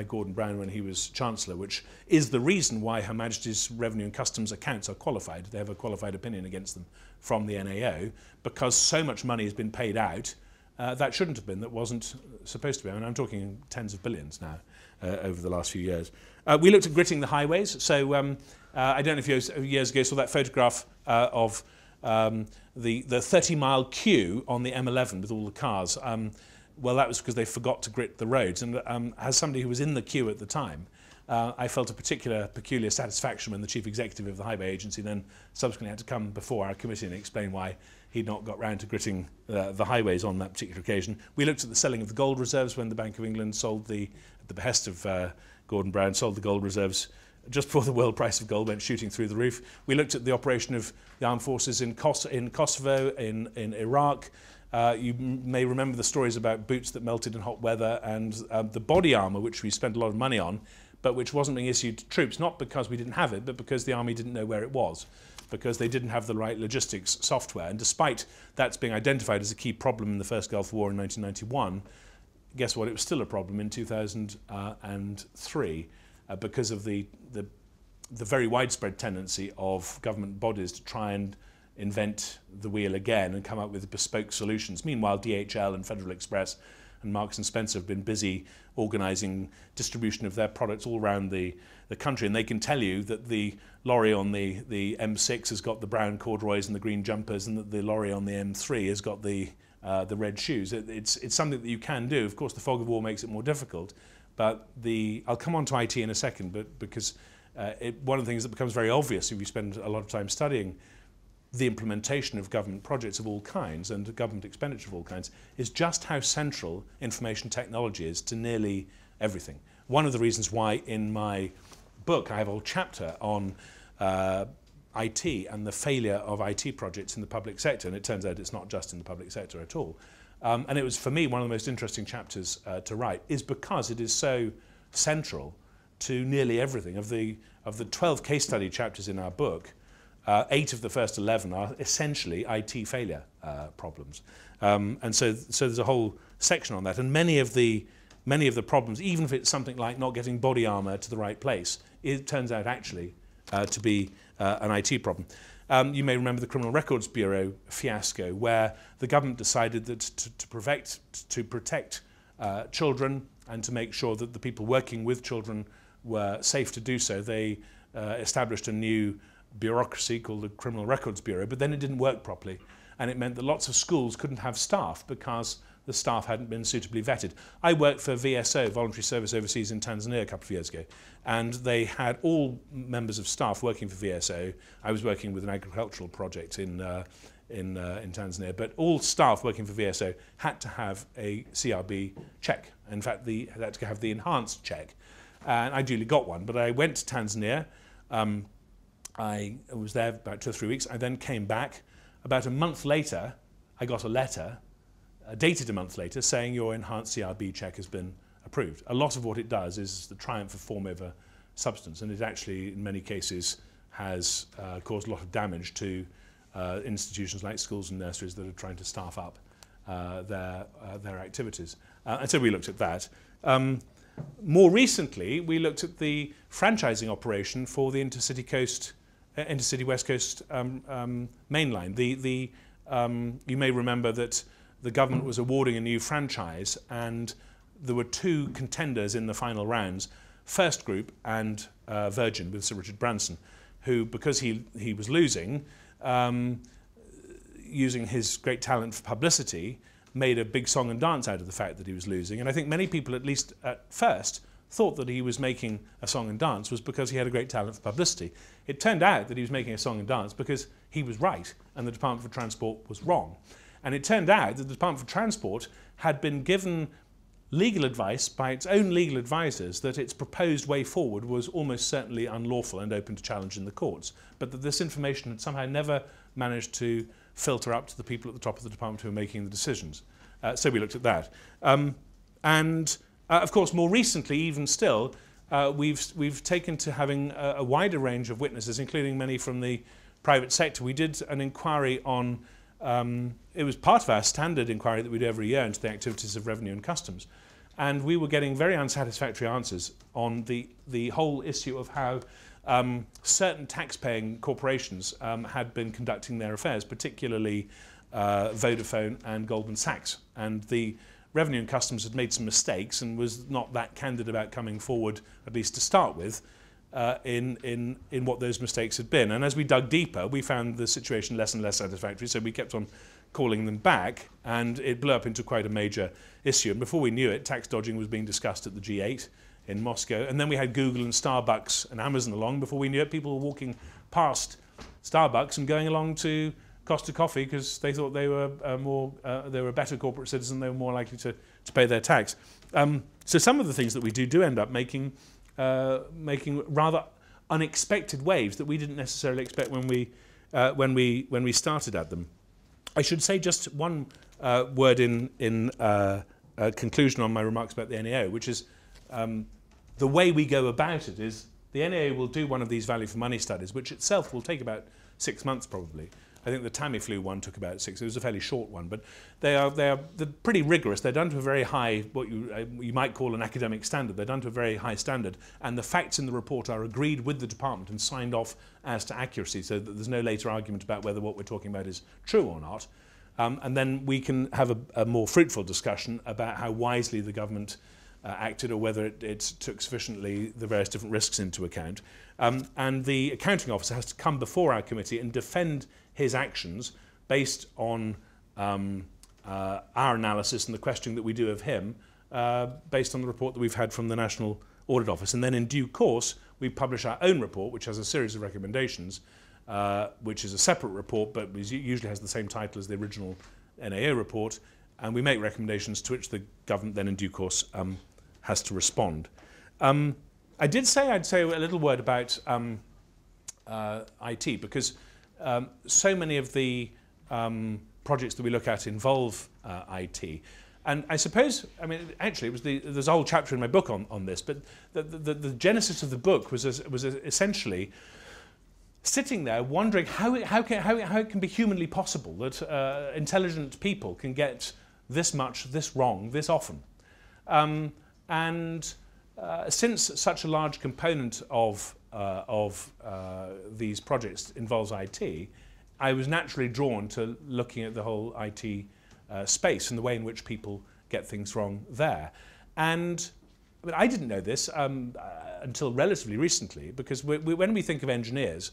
Gordon Brown when he was Chancellor, which is the reason why Her Majesty's Revenue and Customs accounts are qualified. They have a qualified opinion against them from the NAO because so much money has been paid out that shouldn't have been, that wasn't supposed to be. I mean, I'm talking tens of billions now over the last few years. We looked at gritting the highways. So I don't know if you years ago saw that photograph of the 30-mile queue on the M11 with all the cars. Well, that was because they forgot to grit the roads. And as somebody who was in the queue at the time, I felt a peculiar satisfaction when the chief executive of the highway agency then subsequently had to come before our committee and explain why he'd not got round to gritting the highways on that particular occasion. We looked at the selling of the gold reserves when the Bank of England sold at the behest of Gordon Brown, sold the gold reserves just before the world price of gold went shooting through the roof. We looked at the operation of the armed forces in Kosovo, in Iraq. You may remember the stories about boots that melted in hot weather and the body armour, which we spent a lot of money on, but which wasn't being issued to troops, not because we didn't have it, but because the army didn't know where it was, because they didn't have the right logistics software. And despite that's being identified as a key problem in the first Gulf War in 1991, guess what? It was still a problem in 2003 because of the very widespread tendency of government bodies to try and invent the wheel again and come up with bespoke solutions. Meanwhile, DHL and Federal Express and Marks and Spencer have been busy organising distribution of their products all around the country, and they can tell you that the lorry on the M6 has got the brown corduroys and the green jumpers, and that the lorry on the M3 has got the red shoes. It's something that you can do. Of course, the fog of war makes it more difficult, but I'll come on to IT in a second, but because one of the things that becomes very obvious if you spend a lot of time studying the implementation of government projects of all kinds and government expenditure of all kinds is just how central information technology is to nearly everything. One of the reasons why in my book I have a whole chapter on IT and the failure of IT projects in the public sector, and it turns out it's not just in the public sector at all. And it was, for me, one of the most interesting chapters to write, is because it is so central to nearly everything. Of the 12 case study chapters in our book, 8 of the first 11 are essentially IT failure problems, and so there's a whole section on that. And many of the problems, even if it's something like not getting body armour to the right place, it turns out actually to be an IT problem. You may remember the Criminal Records Bureau fiasco, where the government decided that to protect children and to make sure that the people working with children were safe to do so, they established a new bureaucracy called the Criminal Records Bureau, but then it didn't work properly, and it meant that lots of schools couldn't have staff because the staff hadn't been suitably vetted. I worked for VSO, Voluntary Service Overseas in Tanzania, a couple of years ago, and they had all members of staff working for VSO. I was working with an agricultural project in Tanzania, but all staff working for VSO had to have a CRB check. In fact, they had to have the enhanced check, and I duly got one. But I went to Tanzania. I was there about 2 or 3 weeks. I then came back. About a month later, I got a letter, dated a month later, saying your enhanced CRB check has been approved. A lot of what it does is the triumph of form over substance, and it actually, in many cases, has caused a lot of damage to institutions like schools and nurseries that are trying to staff up their activities. And so we looked at that. More recently, we looked at the franchising operation for the Intercity West Coast main line. You may remember that the government was awarding a new franchise, and there were 2 contenders in the final rounds, First Group and Virgin with Sir Richard Branson, who, because he was losing, using his great talent for publicity, made a big song and dance out of the fact that he was losing. And I think many people, at least at first, thought that he was making a song and dance was because he had a great talent for publicity. It turned out that he was making a song and dance because he was right and the Department for Transport was wrong. And it turned out that the Department for Transport had been given legal advice by its own legal advisors that its proposed way forward was almost certainly unlawful and open to challenge in the courts, but that this information had somehow never managed to filter up to the people at the top of the department who were making the decisions. So we looked at that. Of course, more recently, even still, we've taken to having a wider range of witnesses, including many from the private sector. We did an inquiry on, it was part of our standard inquiry that we do every year into the activities of Revenue and Customs. And we were getting very unsatisfactory answers on the whole issue of how certain tax-paying corporations had been conducting their affairs, particularly Vodafone and Goldman Sachs. And the Revenue and Customs had made some mistakes and was not that candid about coming forward, at least to start with, in what those mistakes had been. And as we dug deeper, we found the situation less and less satisfactory, so we kept on calling them back, and it blew up into quite a major issue. And before we knew it, tax dodging was being discussed at the G8 in Moscow, and then we had Google and Starbucks and Amazon along. Before we knew it, people were walking past Starbucks and going along to Costa Coffee because they thought they were they were a better corporate citizen, they were more likely to pay their tax. So some of the things that we do end up making rather unexpected waves that we didn't necessarily expect when we started at them. I should say just one word in conclusion on my remarks about the NAO, which is the way we go about it is the NAO will do one of these value for money studies, which itself will take about 6 months probably. I think the Tamiflu one took about 6. It was a fairly short one, but they're pretty rigorous. They're done to a very high, what you might call an academic standard. They're done to a very high standard, and the facts in the report are agreed with the department and signed off as to accuracy, so that there's no later argument about whether what we're talking about is true or not. And then we can have a more fruitful discussion about how wisely the government acted, or whether it took sufficiently the various different risks into account. And the accounting officer has to come before our committee and defend his actions based on our analysis and the questioning that we do of him, based on the report that we've had from the National Audit Office. And then in due course, we publish our own report, which has a series of recommendations, which is a separate report, but usually has the same title as the original NAO report. And we make recommendations to which the government then in due course has to respond. I'd say a little word about IT, because so many of the projects that we look at involve IT. And I suppose, I mean, actually, there's a whole chapter in my book on this, but the genesis of the book was essentially sitting there wondering how it can be humanly possible that intelligent people can get this wrong this often. Since such a large component of these projects involves IT, I was naturally drawn to looking at the whole IT space and the way in which people get things wrong there. And I mean, I didn't know this until relatively recently, because when we think of engineers,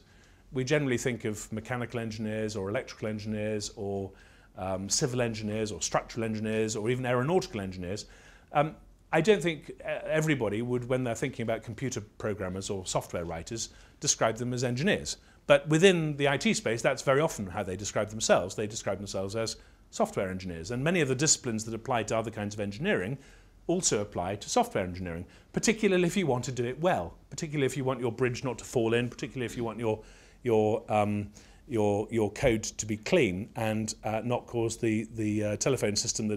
we generally think of mechanical engineers or electrical engineers or civil engineers or structural engineers or even aeronautical engineers. I don't think everybody would, when they're thinking about computer programmers or software writers, describe them as engineers. But within the IT space, that's very often how they describe themselves. They describe themselves as software engineers. And many of the disciplines that apply to other kinds of engineering also apply to software engineering, particularly if you want to do it well, particularly if you want your bridge not to fall in, particularly if you want your code to be clean and not cause the telephone system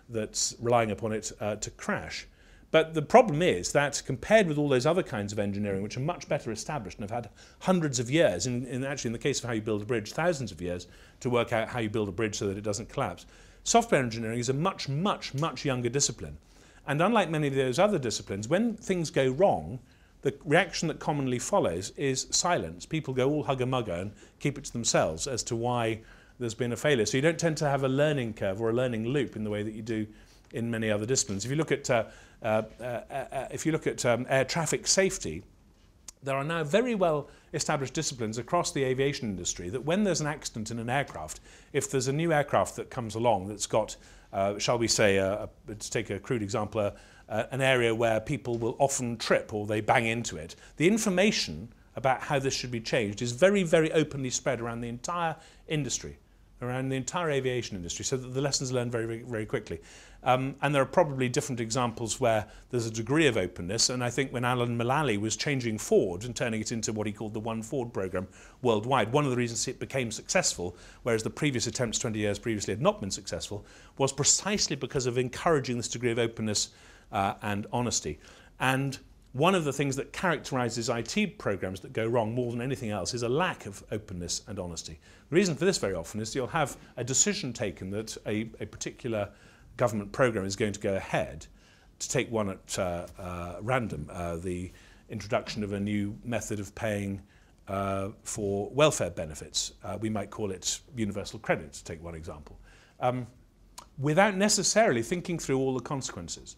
that's relying upon it to crash. But the problem is that compared with all those other kinds of engineering, which are much better established and have had hundreds of years, actually in the case of how you build a bridge, thousands of years to work out how you build a bridge so that it doesn't collapse, software engineering is a much, much, much younger discipline. And unlike many of those other disciplines, when things go wrong, the reaction that commonly follows is silence. People go all hugger-mugger and keep it to themselves as to why there's been a failure. So you don't tend to have a learning curve or a learning loop in the way that you do in many other disciplines. If you look at air traffic safety, there are now very well established disciplines across the aviation industry that when there's an accident in an aircraft, if there's a new aircraft that comes along that's got, shall we say, to take a crude example, an area where people will often trip or they bang into it, the information about how this should be changed is very, very openly spread around the entire industry, around the entire aviation industry, so that the lessons are learned very, very, very quickly. And there are probably different examples where there's a degree of openness, and I think when Alan Mullally was changing Ford and turning it into what he called the One Ford program worldwide, one of the reasons it became successful, whereas the previous attempts 20 years previously had not been successful, was precisely because of encouraging this degree of openness and honesty. And one of the things that characterizes IT programs that go wrong more than anything else is a lack of openness and honesty. The reason for this very often is you'll have a decision taken that a particular government program is going to go ahead. To take one at random, the introduction of a new method of paying for welfare benefits. We might call it universal credit, to take one example, without necessarily thinking through all the consequences.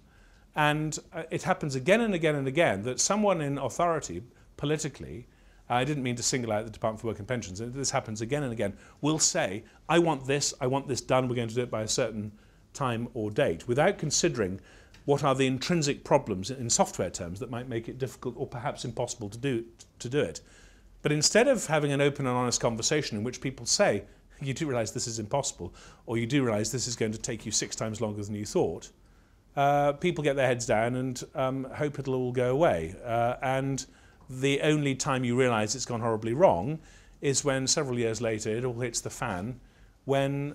And it happens again and again and again that someone in authority, politically, I didn't mean to single out the Department for Work and Pensions, this happens again and again, will say, I want this done, we're going to do it by a certain time or date, without considering what are the intrinsic problems in software terms that might make it difficult or perhaps impossible to do it. But instead of having an open and honest conversation in which people say, you do realise this is impossible, or you do realise this is going to take you 6 times longer than you thought, people get their heads down and hope it'll all go away. And the only time you realise it's gone horribly wrong is when several years later it all hits the fan, when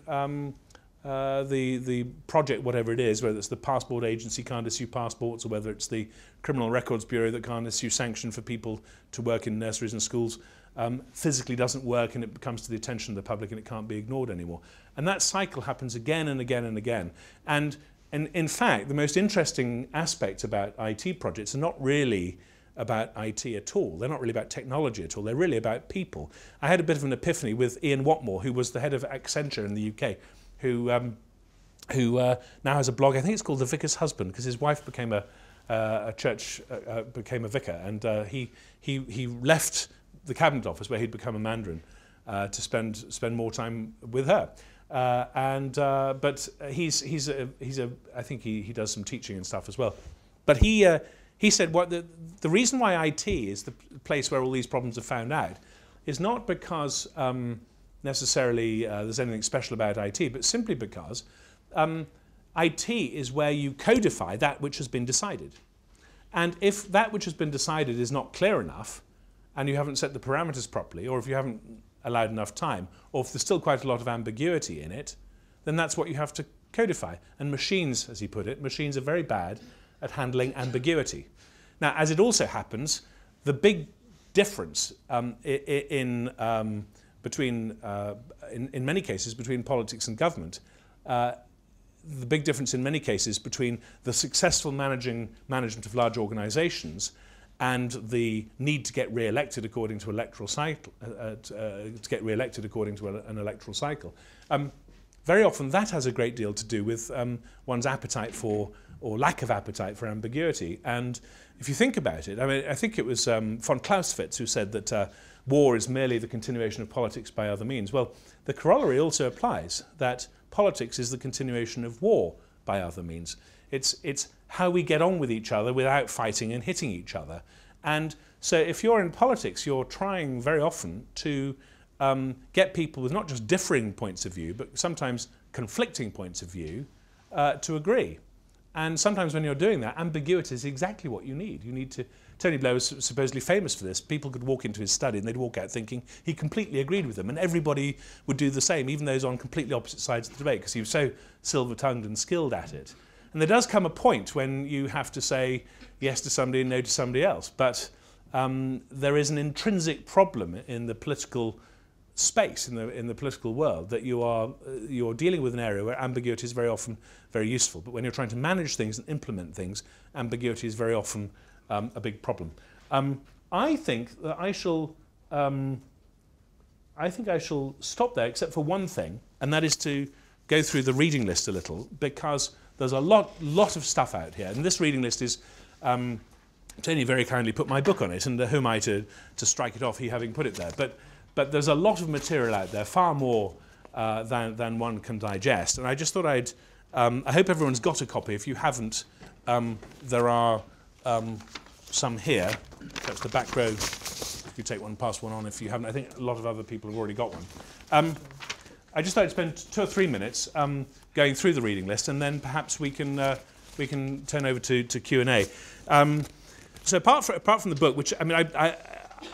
the project, whatever it is, whether it's the passport agency can't issue passports or whether it's the Criminal Records Bureau that can't issue sanction for people to work in nurseries and schools, physically doesn't work and it comes to the attention of the public and it can't be ignored anymore. And that cycle happens again and again and again. And in fact, the most interesting aspects about IT projects are not really about IT at all. They're not really about technology at all. They're really about people. I had a bit of an epiphany with Ian Watmore, who was the head of Accenture in the UK, who now has a blog. I think it's called The Vicar's Husband, because his wife became became a vicar, and he left the cabinet office where he'd become a mandarin to spend more time with her. But I think he does some teaching and stuff as well. But he said the reason why IT is the place where all these problems are found out is not because necessarily there's anything special about IT, but simply because IT is where you codify that which has been decided. And if that which has been decided is not clear enough, and you haven't set the parameters properly, or if you haven't allowed enough time, or if there's still quite a lot of ambiguity in it, then that's what you have to codify. And machines, as he put it, machines are very bad at handling ambiguity. Now, as it also happens, the big difference in many cases between politics and government, the big difference in many cases between the successful management of large organizations and the need to get re-elected according to electoral cycle, an electoral cycle. Very often that has a great deal to do with one's appetite for, or lack of appetite for, ambiguity. And if you think about it, I mean, I think it was von Clausewitz who said that war is merely the continuation of politics by other means. Well, the corollary also applies, that politics is the continuation of war by other means. It's how we get on with each other without fighting and hitting each other. And so if you're in politics, you're trying very often to get people with not just differing points of view, but sometimes conflicting points of view to agree. And sometimes when you're doing that, ambiguity is exactly what you need. You need to. Tony Blair was supposedly famous for this. People could walk into his study and they'd walk out thinking he completely agreed with them, and everybody would do the same, even those on completely opposite sides of the debate, because he was so silver-tongued and skilled at it. And there does come a point when you have to say yes to somebody and no to somebody else. But there is an intrinsic problem in the political space, in the political world, that you're dealing with an area where ambiguity is very often very useful. But when you're trying to manage things and implement things, ambiguity is very often a big problem. I think that I shall stop there, except for one thing, and that is to go through the reading list a little, because there's a lot of stuff out here. And this reading list is, Tony very kindly put my book on it, and who am I to strike it off, he having put it there. But there's a lot of material out there, far more than one can digest. And I just thought I hope everyone's got a copy. If you haven't, there are some here. That's the back row. You take one, pass one on if you haven't. I think a lot of other people have already got one. I just thought I'd spend 2 or 3 minutes going through the reading list, and then perhaps we can turn over to Q&A. So apart from the book, which I mean,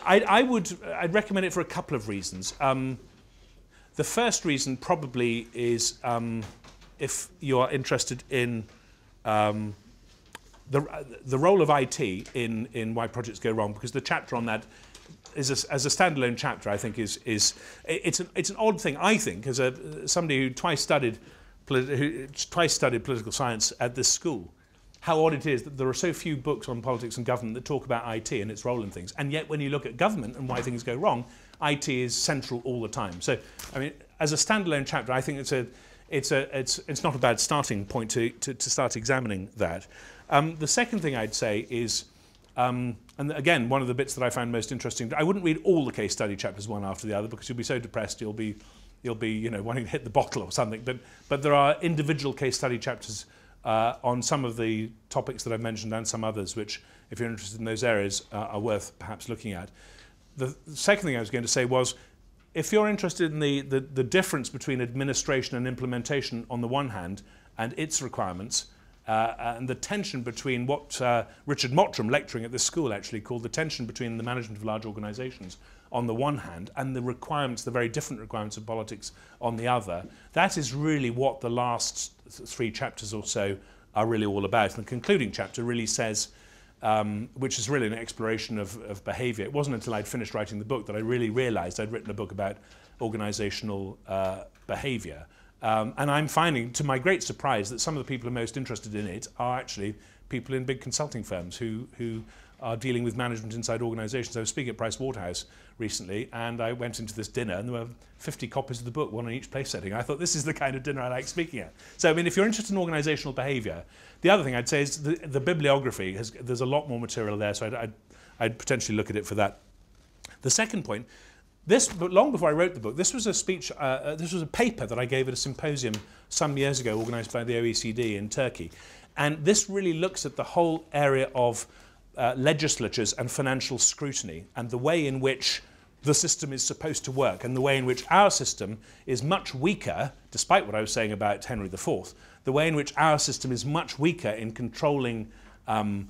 I'd recommend it for a couple of reasons. The first reason probably is if you are interested in the role of IT in why projects go wrong, because the chapter on that is as a standalone chapter, I think it's an odd thing, I think, as somebody who twice studied political science at this school, how odd it is that there are so few books on politics and government that talk about IT and its role in things. And yet when you look at government and why things go wrong, IT is central all the time. So, I mean, as a standalone chapter, I think it's not a bad starting point to start examining that. The second thing I'd say is, and again, one of the bits that I found most interesting, I wouldn't read all the case study chapters one after the other, because you'll be so depressed you'll be wanting to hit the bottle or something. But there are individual case study chapters on some of the topics that I've mentioned and some others, which, if you're interested in those areas, are worth perhaps looking at. The second thing I was going to say was, if you're interested in the difference between administration and implementation on the one hand and its requirements, and the tension between what Richard Mottram, lecturing at this school, actually called the tension between the management of large organisations on the one hand and the requirements, the very different requirements of politics on the other, that is really what the last 3 chapters or so are really all about. And the concluding chapter really says, which is really an exploration of behaviour. It wasn't until I'd finished writing the book that I really realised I'd written a book about organisational behaviour. And I'm finding, to my great surprise, that some of the people who are most interested in it are actually people in big consulting firms who are dealing with management inside organisations. I was speaking at Price Waterhouse recently, and I went into this dinner, and there were 50 copies of the book, one on each place setting. I thought, this is the kind of dinner I like speaking at. So, I mean, if you're interested in organisational behaviour, the other thing I'd say is the bibliography. There's a lot more material there, so I'd potentially look at it for that. The second point, but long before I wrote the book, this was a speech, this was a paper that I gave at a symposium some years ago, organised by the OECD in Turkey. And this really looks at the whole area of legislatures and financial scrutiny, and the way in which the system is supposed to work, and the way in which our system is much weaker, despite what I was saying about Henry IV, the way in which our system is much weaker in controlling the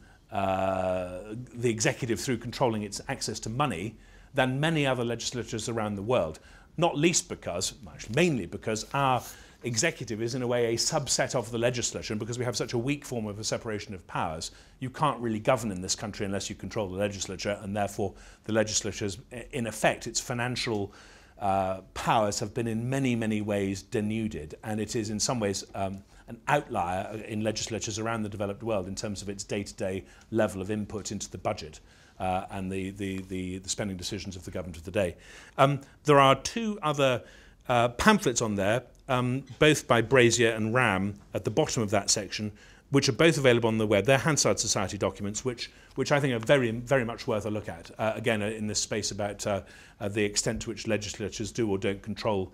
executive through controlling its access to money than many other legislatures around the world. Not least because, actually mainly because, our executive is in a way a subset of the legislature, and because we have such a weak form of a separation of powers, you can't really govern in this country unless you control the legislature, and therefore the legislature's, in effect, its financial powers have been in many, many ways denuded, and it is in some ways an outlier in legislatures around the developed world in terms of its day-to-day level of input into the budget. and the spending decisions of the government of the day. There are two other pamphlets on there, both by Brazier and Ram at the bottom of that section, which are both available on the web. They're Hansard Society documents, which I think are very, very much worth a look at. Again, in this space about the extent to which legislatures do or don't control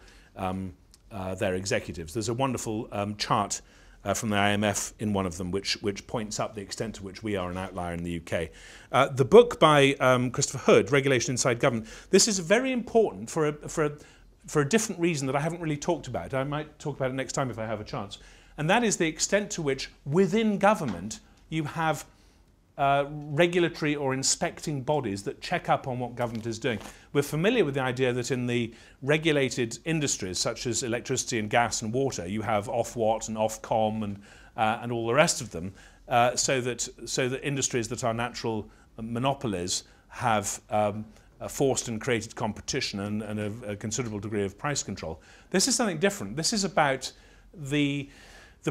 their executives. There's a wonderful chart from the IMF in one of them, which points up the extent to which we are an outlier in the UK. The book by Christopher Hood, Regulation Inside Government, this is very important for a different reason that I haven't really talked about. I might talk about it next time if I have a chance. And that is the extent to which within government you have regulatory or inspecting bodies that check up on what government is doing. We're familiar with the idea that in the regulated industries such as electricity and gas and water, you have Ofwat and Ofcom and all the rest of them, so that industries that are natural monopolies have forced and created competition and a considerable degree of price control. This is something different. This is about the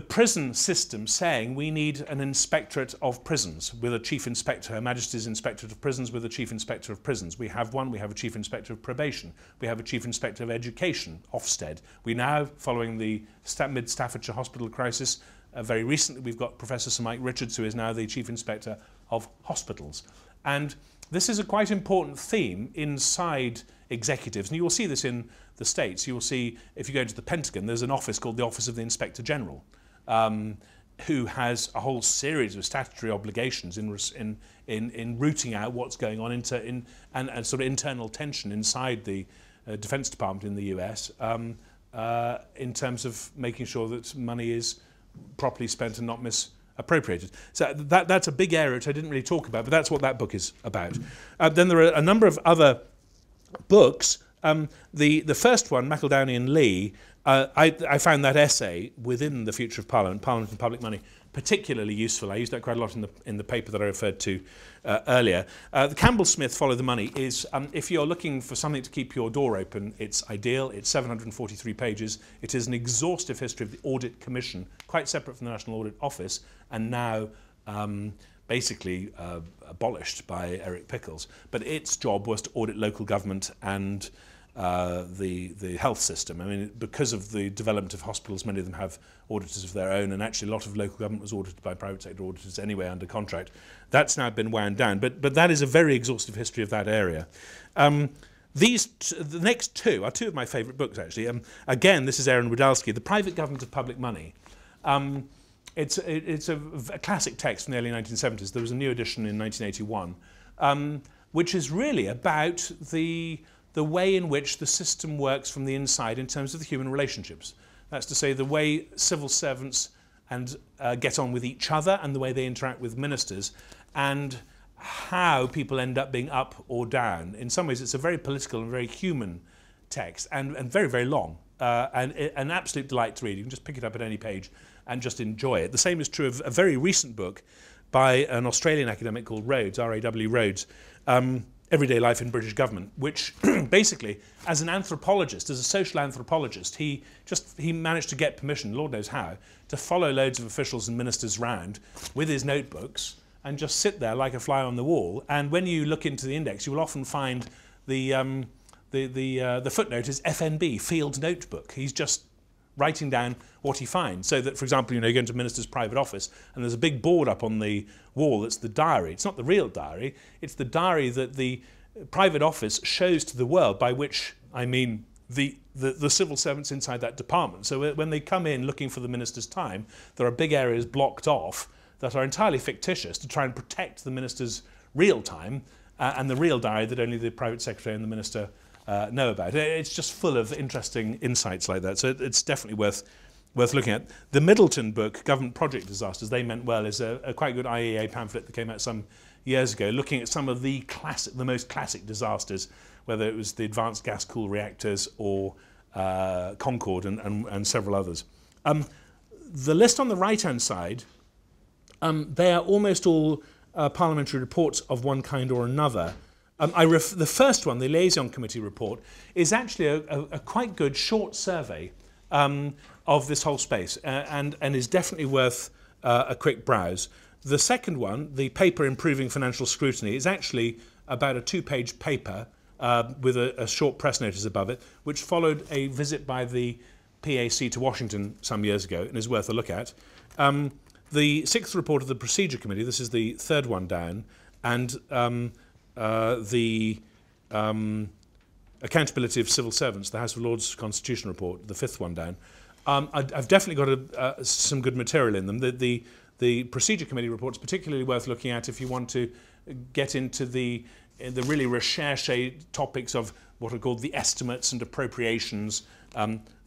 prison system saying we need an inspectorate of prisons with a chief inspector, Her Majesty's Inspectorate of Prisons with a chief inspector of prisons. We have one, we have a chief inspector of probation, we have a chief inspector of education, Ofsted. We now, following the mid-Staffordshire hospital crisis, very recently we've got Professor Sir Mike Richards, who is now the chief inspector of hospitals. And this is a quite important theme inside executives, and you will see this in the States. You will see, if you go into the Pentagon, there's an office called the Office of the Inspector General, who has a whole series of statutory obligations in rooting out what's going on and sort of internal tension inside the Defense Department in the US in terms of making sure that money is properly spent and not misappropriated. So that's a big area which I didn't really talk about, but that's what that book is about. Then there are a number of other books. The first one, McEldowney and Lee, I found that essay within the future of Parliament and Public Money, particularly useful. I used that quite a lot in the paper that I referred to earlier. The Campbell-Smith Follow the Money is, if you're looking for something to keep your door open, it's ideal. It's 743 pages. It is an exhaustive history of the Audit Commission, quite separate from the National Audit Office, and now basically abolished by Eric Pickles. But its job was to audit local government and the health system. I mean, because of the development of hospitals, many of them have auditors of their own, and actually a lot of local government was audited by private sector auditors anyway under contract. That's now been wound down, but that is a very exhaustive history of that area. The next two are two of my favourite books, actually. Again, this is Aaron Widalski, The Private Government of Public Money. It's a classic text from the early 1970s. There was a new edition in 1981, which is really about the way in which the system works from the inside in terms of the human relationships. That's to say, the way civil servants get on with each other and the way they interact with ministers, and how people end up being up or down. In some ways, it's a very political and very human text, and very, very long, and an absolute delight to read. You can just pick it up at any page and just enjoy it. The same is true of a very recent book by an Australian academic called Rhodes, R-A-W Rhodes, Everyday Life in British Government, which basically, as an anthropologist, as a social anthropologist, he managed to get permission, Lord knows how, to follow loads of officials and ministers round with his notebooks and just sit there like a fly on the wall. And when you look into the index, you will often find the footnote is FNB, Field Notebook. He's just writing down what he finds. So that, for example, you go into a minister's private office and there's a big board up on the wall that's the diary. It's not the real diary, it's the diary that the private office shows to the world, by which I mean the civil servants inside that department. So when they come in looking for the minister's time, there are big areas blocked off that are entirely fictitious to try and protect the minister's real time and the real diary that only the private secretary and the minister know about. It's just full of interesting insights like that, so it's definitely worth looking at. The Middleton book, Government Project Disasters, They Meant Well, is a quite good IEA pamphlet that came out some years ago, looking at some of the most classic disasters, whether it was the advanced gas cool reactors or Concorde and several others. The list on the right-hand side, they are almost all parliamentary reports of one kind or another. The first one, the Liaison Committee report, is actually a quite good short survey of this whole space, and is definitely worth a quick browse. The second one, the paper Improving Financial Scrutiny, is actually about a 2-page paper with a short press notice above it, which followed a visit by the PAC to Washington some years ago and is worth a look at. The 6th report of the Procedure Committee, this is the 3rd one down, and the Accountability of Civil Servants, the House of Lords Constitution Report, the 5th one down. I've definitely got some good material in them. The Procedure Committee report is particularly worth looking at if you want to get into the really recherche topics of what are called the estimates and appropriations,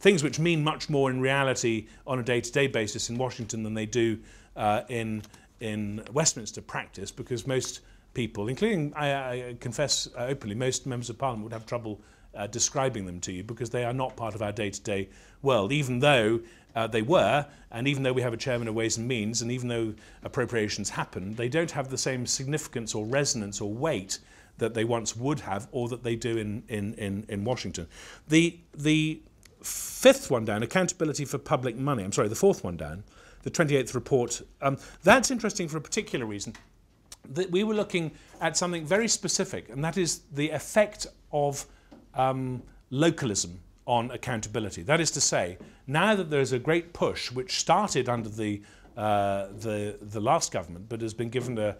things which mean much more in reality on a day-to-day basis in Washington than they do in Westminster practice, because most people, including, I confess openly, most members of Parliament would have trouble describing them to you because they are not part of our day-to-day world, even though they were, and even though we have a chairman of Ways and Means, and even though appropriations happen, they don't have the same significance or resonance or weight that they once would have, or that they do in Washington. The 5th one down, Accountability for Public Money, I'm sorry, the 4th one down, the 28th report, that's interesting for a particular reason. That we were looking at something very specific, and that is the effect of localism on accountability. That is to say, now that there's a great push, which started under the last government, but has been given a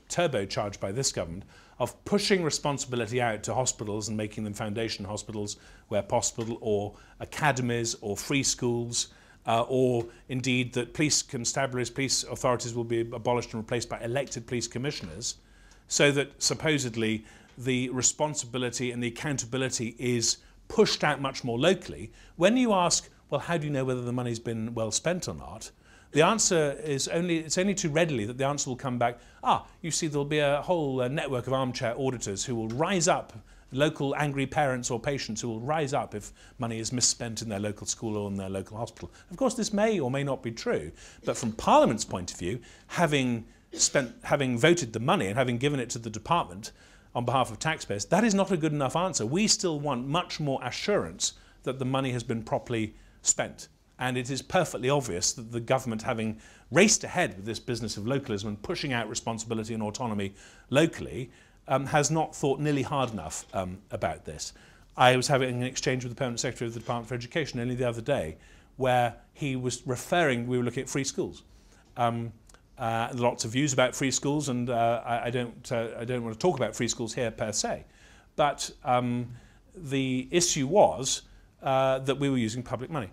turbocharge by this government, of pushing responsibility out to hospitals and making them foundation hospitals where possible, or academies, or free schools, or indeed that police constabularies, police authorities will be abolished and replaced by elected police commissioners, so that supposedly the responsibility and the accountability is pushed out much more locally. When you ask, well, how do you know whether the money's been well spent or not? The answer is it's only too readily that the answer will come back, you see, there'll be a whole network of armchair auditors who will rise up, local angry parents or patients who will rise up if money is misspent in their local school or in their local hospital. Of course, this may or may not be true, but from Parliament's point of view, having voted the money and having given it to the department on behalf of taxpayers, that is not a good enough answer. We still want much more assurance that the money has been properly spent. And it is perfectly obvious that the government, having raced ahead with this business of localism and pushing out responsibility and autonomy locally, has not thought nearly hard enough about this. I was having an exchange with the Permanent Secretary of the Department for Education only the other day, where he was referring, we were looking at free schools. Lots of views about free schools, and I don't want to talk about free schools here per se, but the issue was that we were using public money.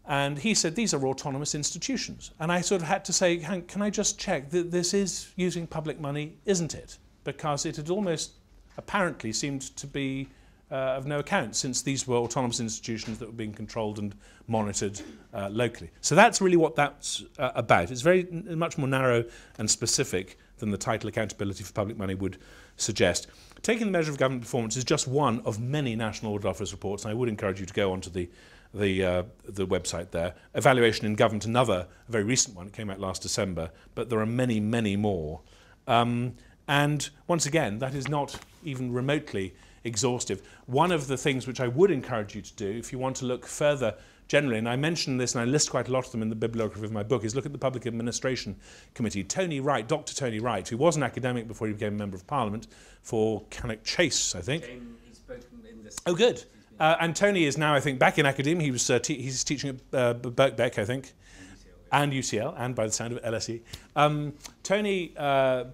And he said, these are autonomous institutions. And I sort of had to say, Hank, can I just check that this is using public money, isn't it? Because it had almost apparently seemed to be of no account, since these were autonomous institutions that were being controlled and monitored locally. So that's really what that's about. It's very much more narrow and specific than the title Accountability for Public Money would suggest. Taking the measure of government performance is just one of many National Audit Office reports, and I would encourage you to go onto the website there. Evaluation in Government, another very recent one, it came out last December, but there are many, many more. And once again, that is not even remotely exhaustive. One of the things which I would encourage you to do, if you want to look further generally, and I mention this and I list quite a lot of them in the bibliography of my book, is look at the Public Administration Committee. Tony Wright, Dr. Tony Wright, who was an academic before he became a Member of Parliament for Cannock Chase, I think. He's spoken in this. Oh, good. And Tony is now, I think, back in academia. He was he's teaching at Birkbeck, I think, and UCL, and by the sound of it, LSE. Tony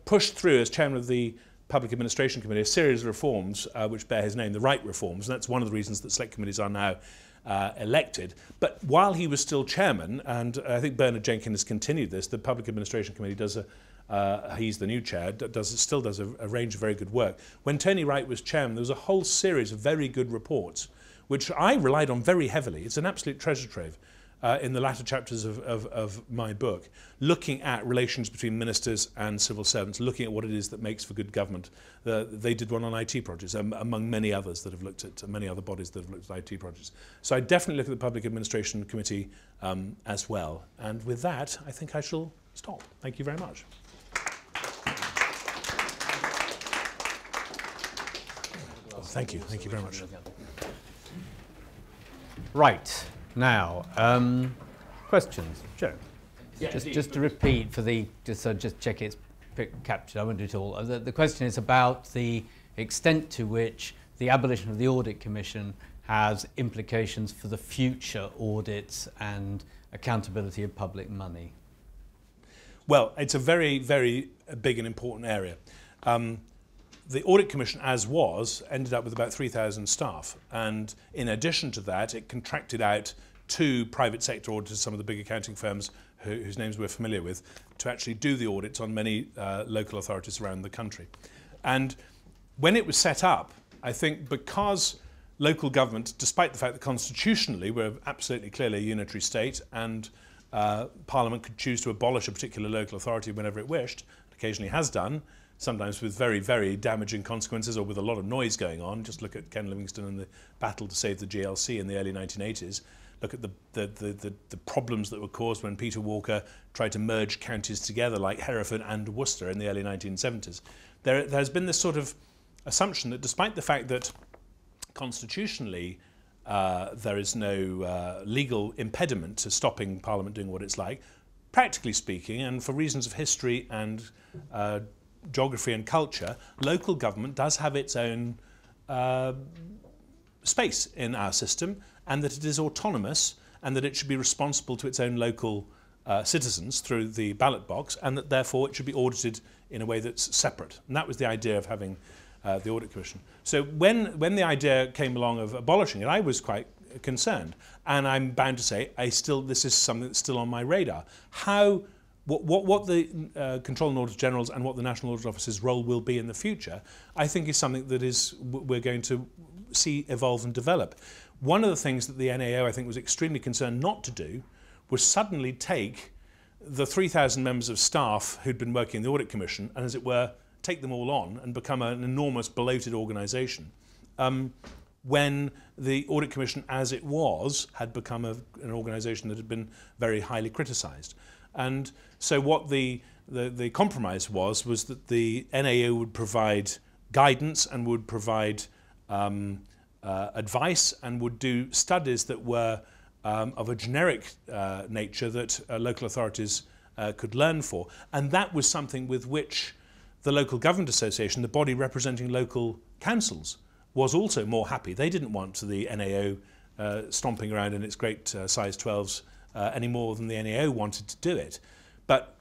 pushed through, as chairman of the Public Administration Committee, a series of reforms which bear his name, the right reforms, and that's one of the reasons that select committees are now elected. But while he was still chairman, and I think Bernard Jenkins has continued this, the Public Administration Committee does he's the new chair, still does a range of very good work. When Tony Wright was chairman, there was a whole series of very good reports, which I relied on very heavily. It's an absolute treasure trove in the latter chapters of my book, looking at relations between ministers and civil servants, looking at what it is that makes for good government. They did one on IT projects, among many others that have looked at, many other bodies that have looked at IT projects. So I definitely look at the Public Administration Committee as well. And with that, I think I shall stop. Thank you very much. Thank you very much. Right, now, questions? Joe? Just to repeat for the, just check it's captured, I won't do it all. The question is about the extent to which the abolition of the Audit Commission has implications for the future audits and accountability of public money. Well, it's a very, very big and important area. The Audit Commission, as was, ended up with about 3,000 staff. And in addition to that, it contracted out to private sector auditors, some of the big accounting firms whose names we're familiar with, to actually do the audits on many local authorities around the country. And when it was set up, I think because local government, despite the fact that constitutionally we're absolutely clearly a unitary state and Parliament could choose to abolish a particular local authority whenever it wished, occasionally has done, sometimes with very, very damaging consequences or with a lot of noise going on. Just look at Ken Livingstone and the battle to save the GLC in the early 1980s. Look at the problems that were caused when Peter Walker tried to merge counties together like Hereford and Worcester in the early 1970s. There's been this sort of assumption that despite the fact that constitutionally there is no legal impediment to stopping Parliament doing what it's like, practically speaking, and for reasons of history and geography and culture, local government does have its own space in our system, and that it is autonomous and that it should be responsible to its own local citizens through the ballot box, and that therefore it should be audited in a way that's separate. And that was the idea of having the Audit Commission. So when the idea came along of abolishing it, I was quite concerned, and I'm bound to say this is something that's still on my radar. What the Control and Auditor General's and what the National Audit Office's role will be in the future, I think is something that we're going to see evolve and develop. One of the things that the NAO, I think, was extremely concerned not to do was suddenly take the 3,000 members of staff who'd been working in the Audit Commission and, as it were, take them all on and become an enormous bloated organisation. When the Audit Commission, as it was, had become an organisation that had been very highly criticised. And so what the compromise was that the NAO would provide guidance and would provide advice and would do studies that were of a generic nature that local authorities could learn for. And that was something with which the Local Government Association, the body representing local councils, was also more happy. They didn't want the NAO stomping around in its great size 12s any more than the NAO wanted to do it. But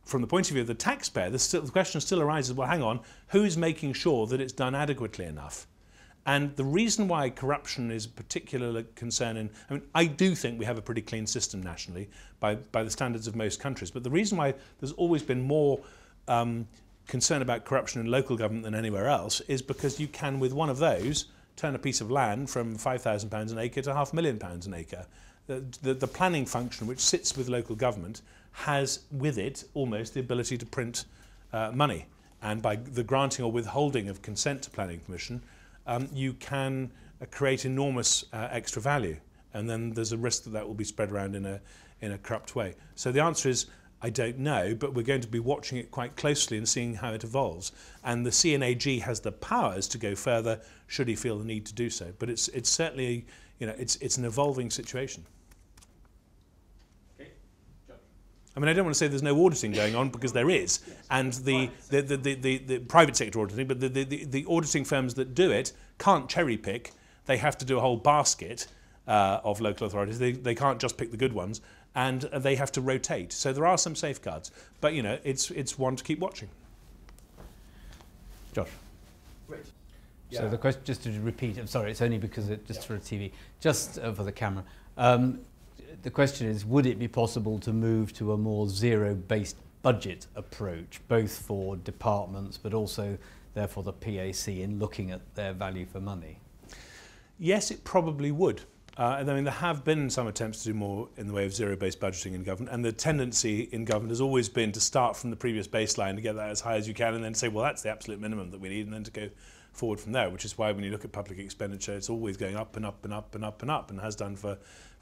from the point of view of the taxpayer, the question still arises, well, hang on, who's making sure that it's done adequately enough? And the reason why corruption is a particular concern I do think we have a pretty clean system nationally by the standards of most countries, but the reason why there's always been more concern about corruption in local government than anywhere else is because you can, with one of those, turn a piece of land from £5,000 an acre to £500,000 an acre. The planning function, which sits with local government, has with it almost the ability to print money. And by the granting or withholding of consent to planning permission, you can create enormous extra value. And then there's a risk that will be spread around in a corrupt way. So the answer is, I don't know, but we're going to be watching it quite closely and seeing how it evolves. And the CNAG has the powers to go further should he feel the need to do so. But it's certainly, it's an evolving situation. Okay. I mean, I don't want to say there's no auditing going on, because there is, and the private sector auditing, but the auditing firms that do it can't cherry pick. They have to do a whole basket of local authorities. They can't just pick the good ones, and they have to rotate. So there are some safeguards, but it's one to keep watching. Josh. Great. So the question, just to repeat, I'm sorry, it's only because for the TV, just for the camera. The question is, would it be possible to move to a more zero-based budget approach, both for departments, but also therefore the PAC in looking at their value for money? Yes, it probably would. I mean, there have been some attempts to do more in the way of zero-based budgeting in government, and the tendency in government has always been to start from the previous baseline to get that as high as you can, and then say, well, that's the absolute minimum that we need, and then to go forward from there, which is why when you look at public expenditure, it's always going up and up and up and up and up, and has done for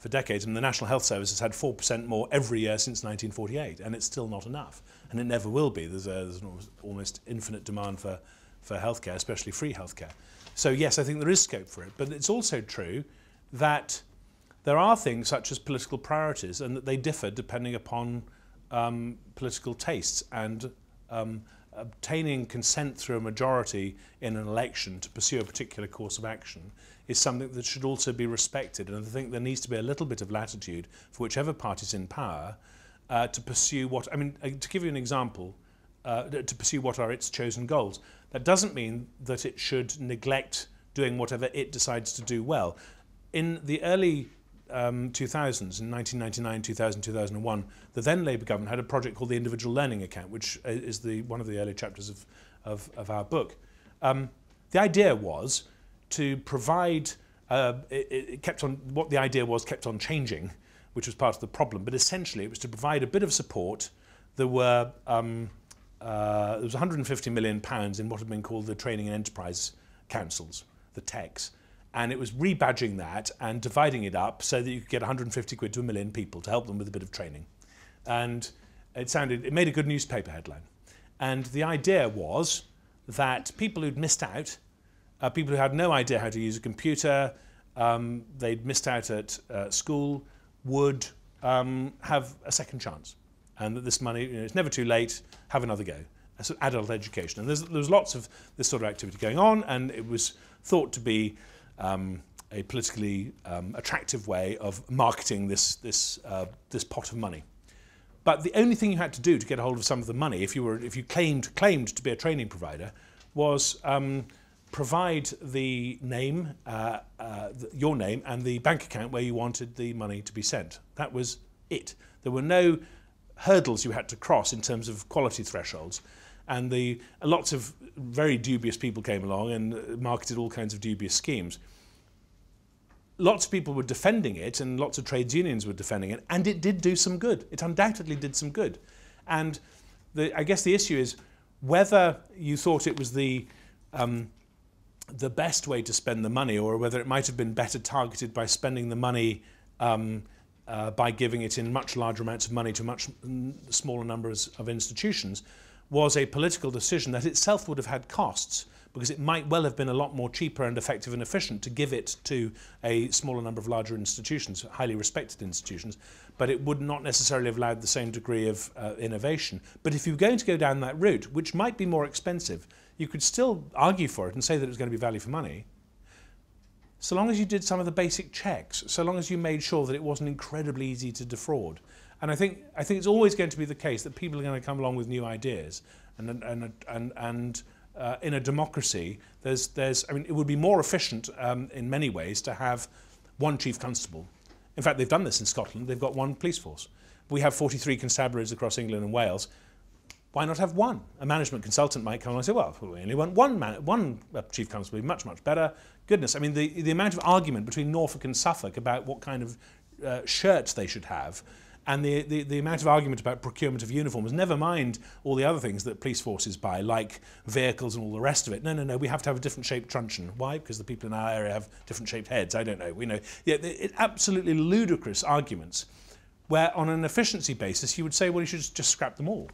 decades. And the National Health Service has had 4% more every year since 1948, and it's still not enough, and it never will be. There's an almost infinite demand for healthcare, especially free healthcare. So yes, I think there is scope for it, but it's also true that there are things such as political priorities, and that they differ depending upon political tastes, and obtaining consent through a majority in an election to pursue a particular course of action is something that should also be respected. And I think there needs to be a little bit of latitude for whichever party's in power to pursue what, I mean, to give you an example, to pursue what are its chosen goals. That doesn't mean that it should neglect doing whatever it decides to do well. In the early 2000s, in 1999, 2000, 2001, the then Labour government had a project called the Individual Learning Account, which is one of the early chapters of our book. The idea was to provide, what the idea was kept on changing, which was part of the problem, but essentially it was to provide a bit of support. There was £150 million in what had been called the Training and Enterprise Councils, the TECs. And it was rebadging that and dividing it up so that you could get 150 quid to 1 million people to help them with a bit of training. And it made a good newspaper headline. And the idea was that people who'd missed out, people who had no idea how to use a computer, they'd missed out at school, would have a second chance. And that this money, it's never too late, have another go. Sort of adult education. And there was lots of this sort of activity going on, and it was thought to be a politically attractive way of marketing this pot of money. But the only thing you had to do to get a hold of some of the money, if you claimed to be a training provider, was provide the name, your name, and the bank account where you wanted the money to be sent. That was it. There were no hurdles you had to cross in terms of quality thresholds. And lots of very dubious people came along and marketed all kinds of dubious schemes. Lots of people were defending it, and lots of trades unions were defending it, and it did do some good. It undoubtedly did some good. And I guess the issue is whether you thought it was the best way to spend the money, or whether it might have been better targeted by spending the money by giving it in much larger amounts of money to much smaller numbers of institutions, was a political decision that itself would have had costs, because it might well have been a lot more cheaper and effective and efficient to give it to a smaller number of larger institutions, highly respected institutions, but it would not necessarily have allowed the same degree of innovation. But if you're going to go down that route, which might be more expensive, you could still argue for it and say that it was going to be value for money, so long as you did some of the basic checks, so long as you made sure that it wasn't incredibly easy to defraud. And I think it's always going to be the case that people are going to come along with new ideas, and in a democracy, I mean, it would be more efficient in many ways to have one chief constable. In fact, they've done this in Scotland. They've got one police force. We have 43 constabularies across England and Wales. Why not have one? A management consultant might come along and say, well, we only want one chief constable, would be much, much better. Goodness, I mean, the amount of argument between Norfolk and Suffolk about what kind of shirts they should have, and the amount of argument about procurement of uniforms, never mind all the other things that police forces buy, like vehicles and all the rest of it. No, we have to have a different shaped truncheon. Why? Because the people in our area have different shaped heads. I don't know. We know. Yeah, absolutely ludicrous arguments, where on an efficiency basis you would say, well, you should just scrap them all.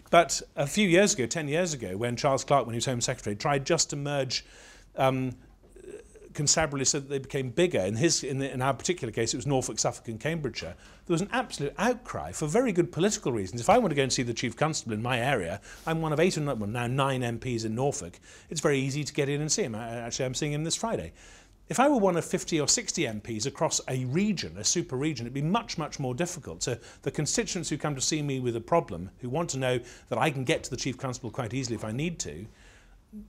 But a few years ago, 10 years ago, when Charles Clarke, when he was Home Secretary, tried just to merge constabulary so that they became bigger, in our particular case it was Norfolk, Suffolk and Cambridgeshire, there was an absolute outcry for very good political reasons. If I want to go and see the Chief Constable in my area, I'm one of 8 or now 9 MPs in Norfolk, it's very easy to get in and see him. Actually, I'm seeing him this Friday. If I were one of 50 or 60 MPs across a region, a super region, it'd be much, much more difficult. So the constituents who come to see me with a problem, who want to know that I can get to the Chief Constable quite easily if I need to,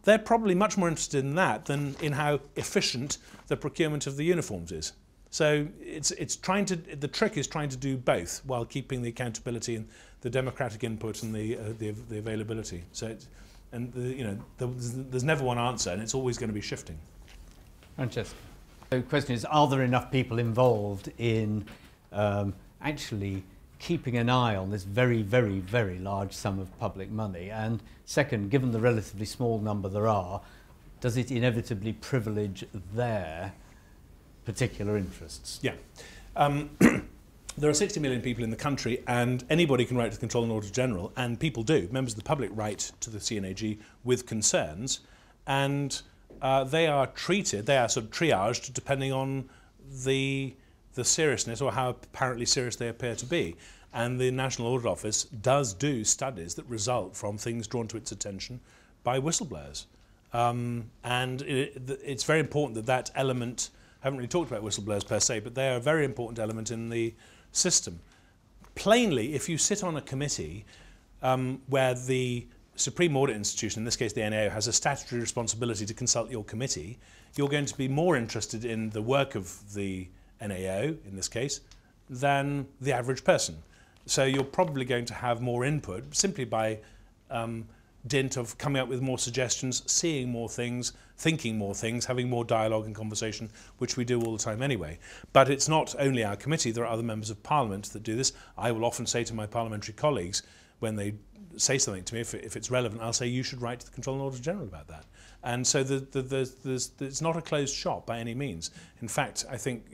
they're probably much more interested in that than in how efficient the procurement of the uniforms is. So the trick is trying to do both while keeping the accountability and the democratic input and the availability. So there's never one answer, and it's always going to be shifting. Francesca. So the question is, are there enough people involved in actually keeping an eye on this very, very, very large sum of public money? And second, given the relatively small number there are, does it inevitably privilege their particular interests? Yeah. There are 60 million people in the country, and anybody can write to the Controller and Auditor General, and people do. Members of the public write to the CNAG with concerns, and they are sort of triaged depending on the seriousness or how apparently serious they appear to be. And the National Audit Office does do studies that result from things drawn to its attention by whistleblowers. And it's very important that that element, I haven't really talked about whistleblowers per se, but they are a very important element in the system. Plainly, if you sit on a committee where the Supreme Audit Institution, in this case the NAO, has a statutory responsibility to consult your committee, you're going to be more interested in the work of the NAO, in this case, than the average person. So you're probably going to have more input simply by dint of coming up with more suggestions, seeing more things, thinking more things, having more dialogue and conversation, which we do all the time anyway. But it's not only our committee, there are other members of Parliament that do this. I will often say to my parliamentary colleagues, when they say something to me, if it's relevant, I'll say, you should write to the Controller and Auditor General about that. And so it's not a closed shop by any means. In fact, I think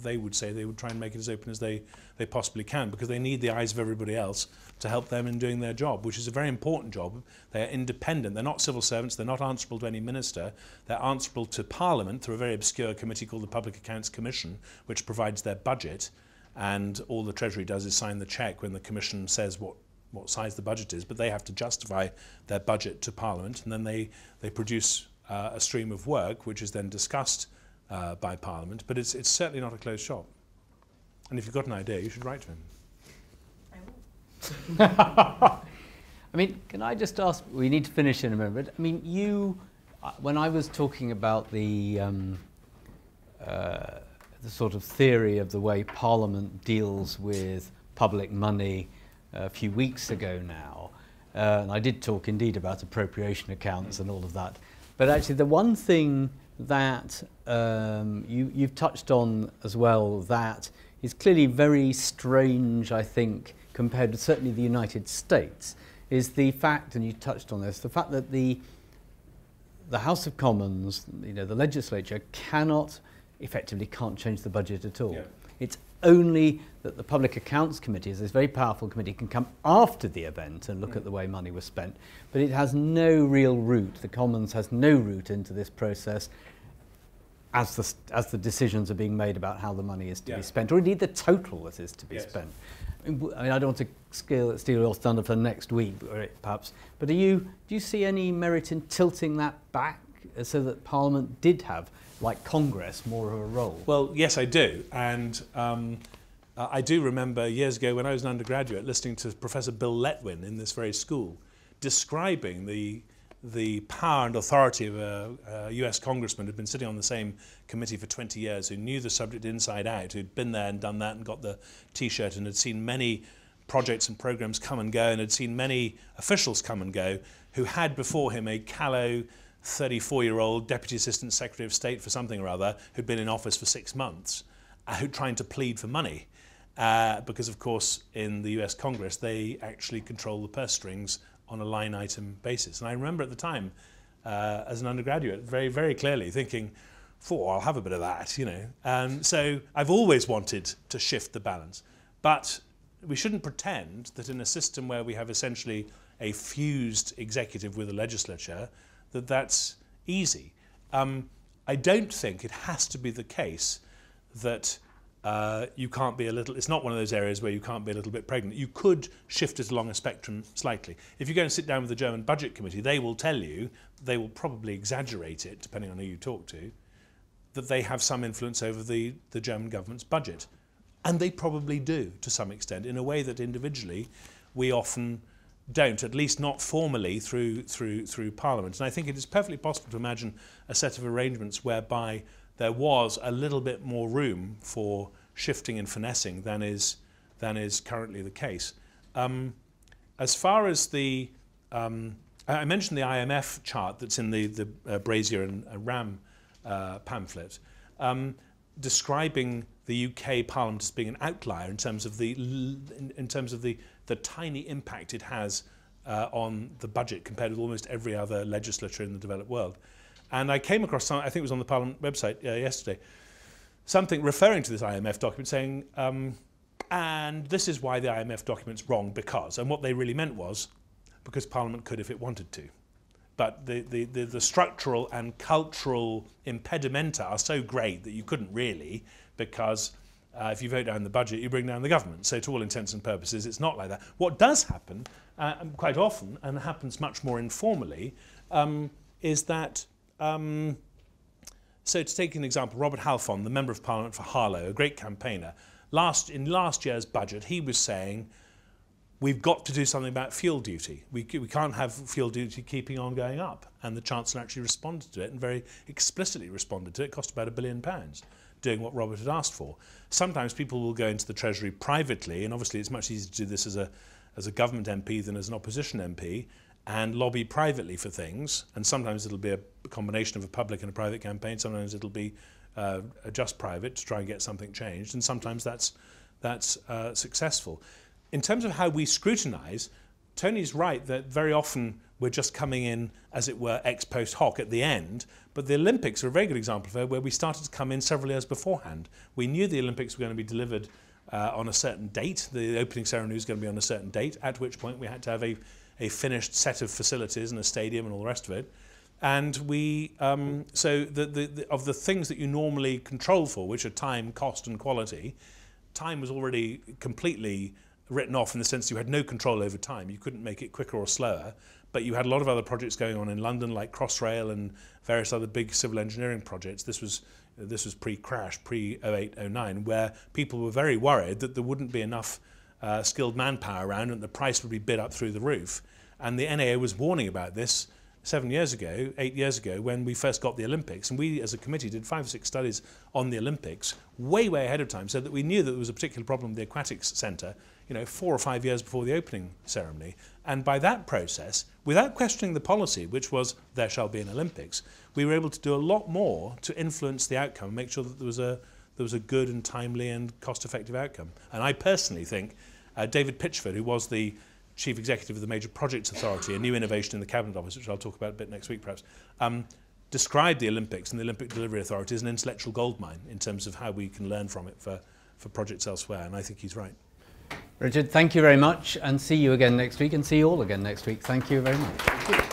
they would say they would try and make it as open as they possibly can, because they need the eyes of everybody else to help them in doing their job, which is a very important job. They are independent. They're not civil servants. They're not answerable to any minister. They're answerable to Parliament through a very obscure committee called the Public Accounts Commission, which provides their budget. And all the Treasury does is sign the cheque when the Commission says what size the budget is, but they have to justify their budget to Parliament, and then they produce a stream of work which is then discussed by Parliament, but it's certainly not a closed shop. And if you've got an idea, you should write to him. I will. I mean, can I just ask, we need to finish in a minute, but I mean, when I was talking about the sort of theory of the way Parliament deals with public money a few weeks ago now, and I did talk indeed about appropriation accounts and all of that, but actually the one thing that you've touched on as well that is clearly very strange, I think, compared to certainly the United States, is the fact, and you touched on this, the fact that the House of Commons, the legislature, effectively can't change the budget at all. Yeah. It's only that the Public Accounts Committee, as this very powerful committee, can come after the event and look at the way money was spent, but it has no real route. The Commons has no route into this process as the decisions are being made about how the money is to be spent, or indeed the total that is to be spent. I mean, I don't want to steal your thunder for next week, perhaps, but do you see any merit in tilting that back so that Parliament did have, like Congress, more of a role? Well, yes, I do. And I do remember years ago when I was an undergraduate listening to Professor Bill Letwin in this very school describing the power and authority of a US congressman who'd been sitting on the same committee for 20 years, who knew the subject inside out, who'd been there and done that and got the T-shirt and had seen many projects and programs come and go and had seen many officials come and go, who had before him a callow 34-year-old Deputy Assistant Secretary of State for something or other who'd been in office for 6 months, who'd trying to plead for money. Because, of course, in the US Congress, they actually control the purse strings on a line item basis. And I remember at the time, as an undergraduate, very, very clearly thinking, I'll have a bit of that, So I've always wanted to shift the balance. But we shouldn't pretend that in a system where we have essentially a fused executive with a legislature, that's easy. I don't think it has to be the case that you can't be it's not one of those areas where you can't be a little bit pregnant. You could shift it along a spectrum slightly. If you go and sit down with the German Budget Committee, they will tell you, they will probably exaggerate it, depending on who you talk to, that they have some influence over the German government's budget. And they probably do, to some extent, in a way that individually we often don't, at least not formally through Parliament. And I think it is perfectly possible to imagine a set of arrangements whereby there was a little bit more room for shifting and finessing than is currently the case. As far as I mentioned the IMF chart that's in the Brazier and Ram pamphlet, describing the UK Parliament as being an outlier in terms of the tiny impact it has on the budget compared with almost every other legislature in the developed world. And I came across I think it was on the Parliament website yesterday, something referring to this IMF document saying, and this is why the IMF document's wrong because, and what they really meant was, because Parliament could if it wanted to. But the structural and cultural impedimenta are so great that you couldn't really, because if you vote down the budget, you bring down the government. So to all intents and purposes, it's not like that. What does happen, quite often, and happens much more informally, is that, so to take an example, Robert Halfon, the Member of Parliament for Harlow, a great campaigner, in last year's budget, he was saying, we've got to do something about fuel duty. We can't have fuel duty keeping on going up. And the Chancellor actually responded to it, and very explicitly responded to it. It cost about £1 billion, doing what Robert had asked for. Sometimes people will go into the Treasury privately, and obviously it's much easier to do this as a government MP than as an opposition MP, and lobby privately for things. And sometimes it'll be a combination of a public and a private campaign. Sometimes it'll be just private to try and get something changed, and sometimes that's successful. In terms of how we scrutinise, Tony's right that very often we're just coming in, as it were, ex post hoc at the end, but the Olympics are a very good example of it, where we started to come in several years beforehand. We knew the Olympics were going to be delivered on a certain date. The opening ceremony was going to be on a certain date, at which point we had to have a finished set of facilities and a stadium and all the rest of it. And we, so of the things that you normally control for, which are time, cost and quality, time was already completely written off in the sense you had no control over time. You couldn't make it quicker or slower, but you had a lot of other projects going on in London, like Crossrail and various other big civil engineering projects. This was pre-crash, pre-08-09, where people were very worried that there wouldn't be enough skilled manpower around and the price would be bid up through the roof. And the NAO was warning about this 8 years ago, when we first got the Olympics, and we as a committee did 5 or 6 studies on the Olympics way ahead of time, so that we knew that there was a particular problem with the aquatics centre, 4 or 5 years before the opening ceremony. And by that process, without questioning the policy, which was there shall be an Olympics, we were able to do a lot more to influence the outcome and make sure that there was a good and timely and cost-effective outcome. And I personally think David Pitchford, who was the Chief Executive of the Major Projects Authority, a new innovation in the Cabinet Office, which I'll talk about a bit next week perhaps, described the Olympics and the Olympic Delivery Authority as an intellectual goldmine in terms of how we can learn from it for projects elsewhere, and I think he's right. Richard, thank you very much, and see you again next week, and see you all again next week. Thank you very much.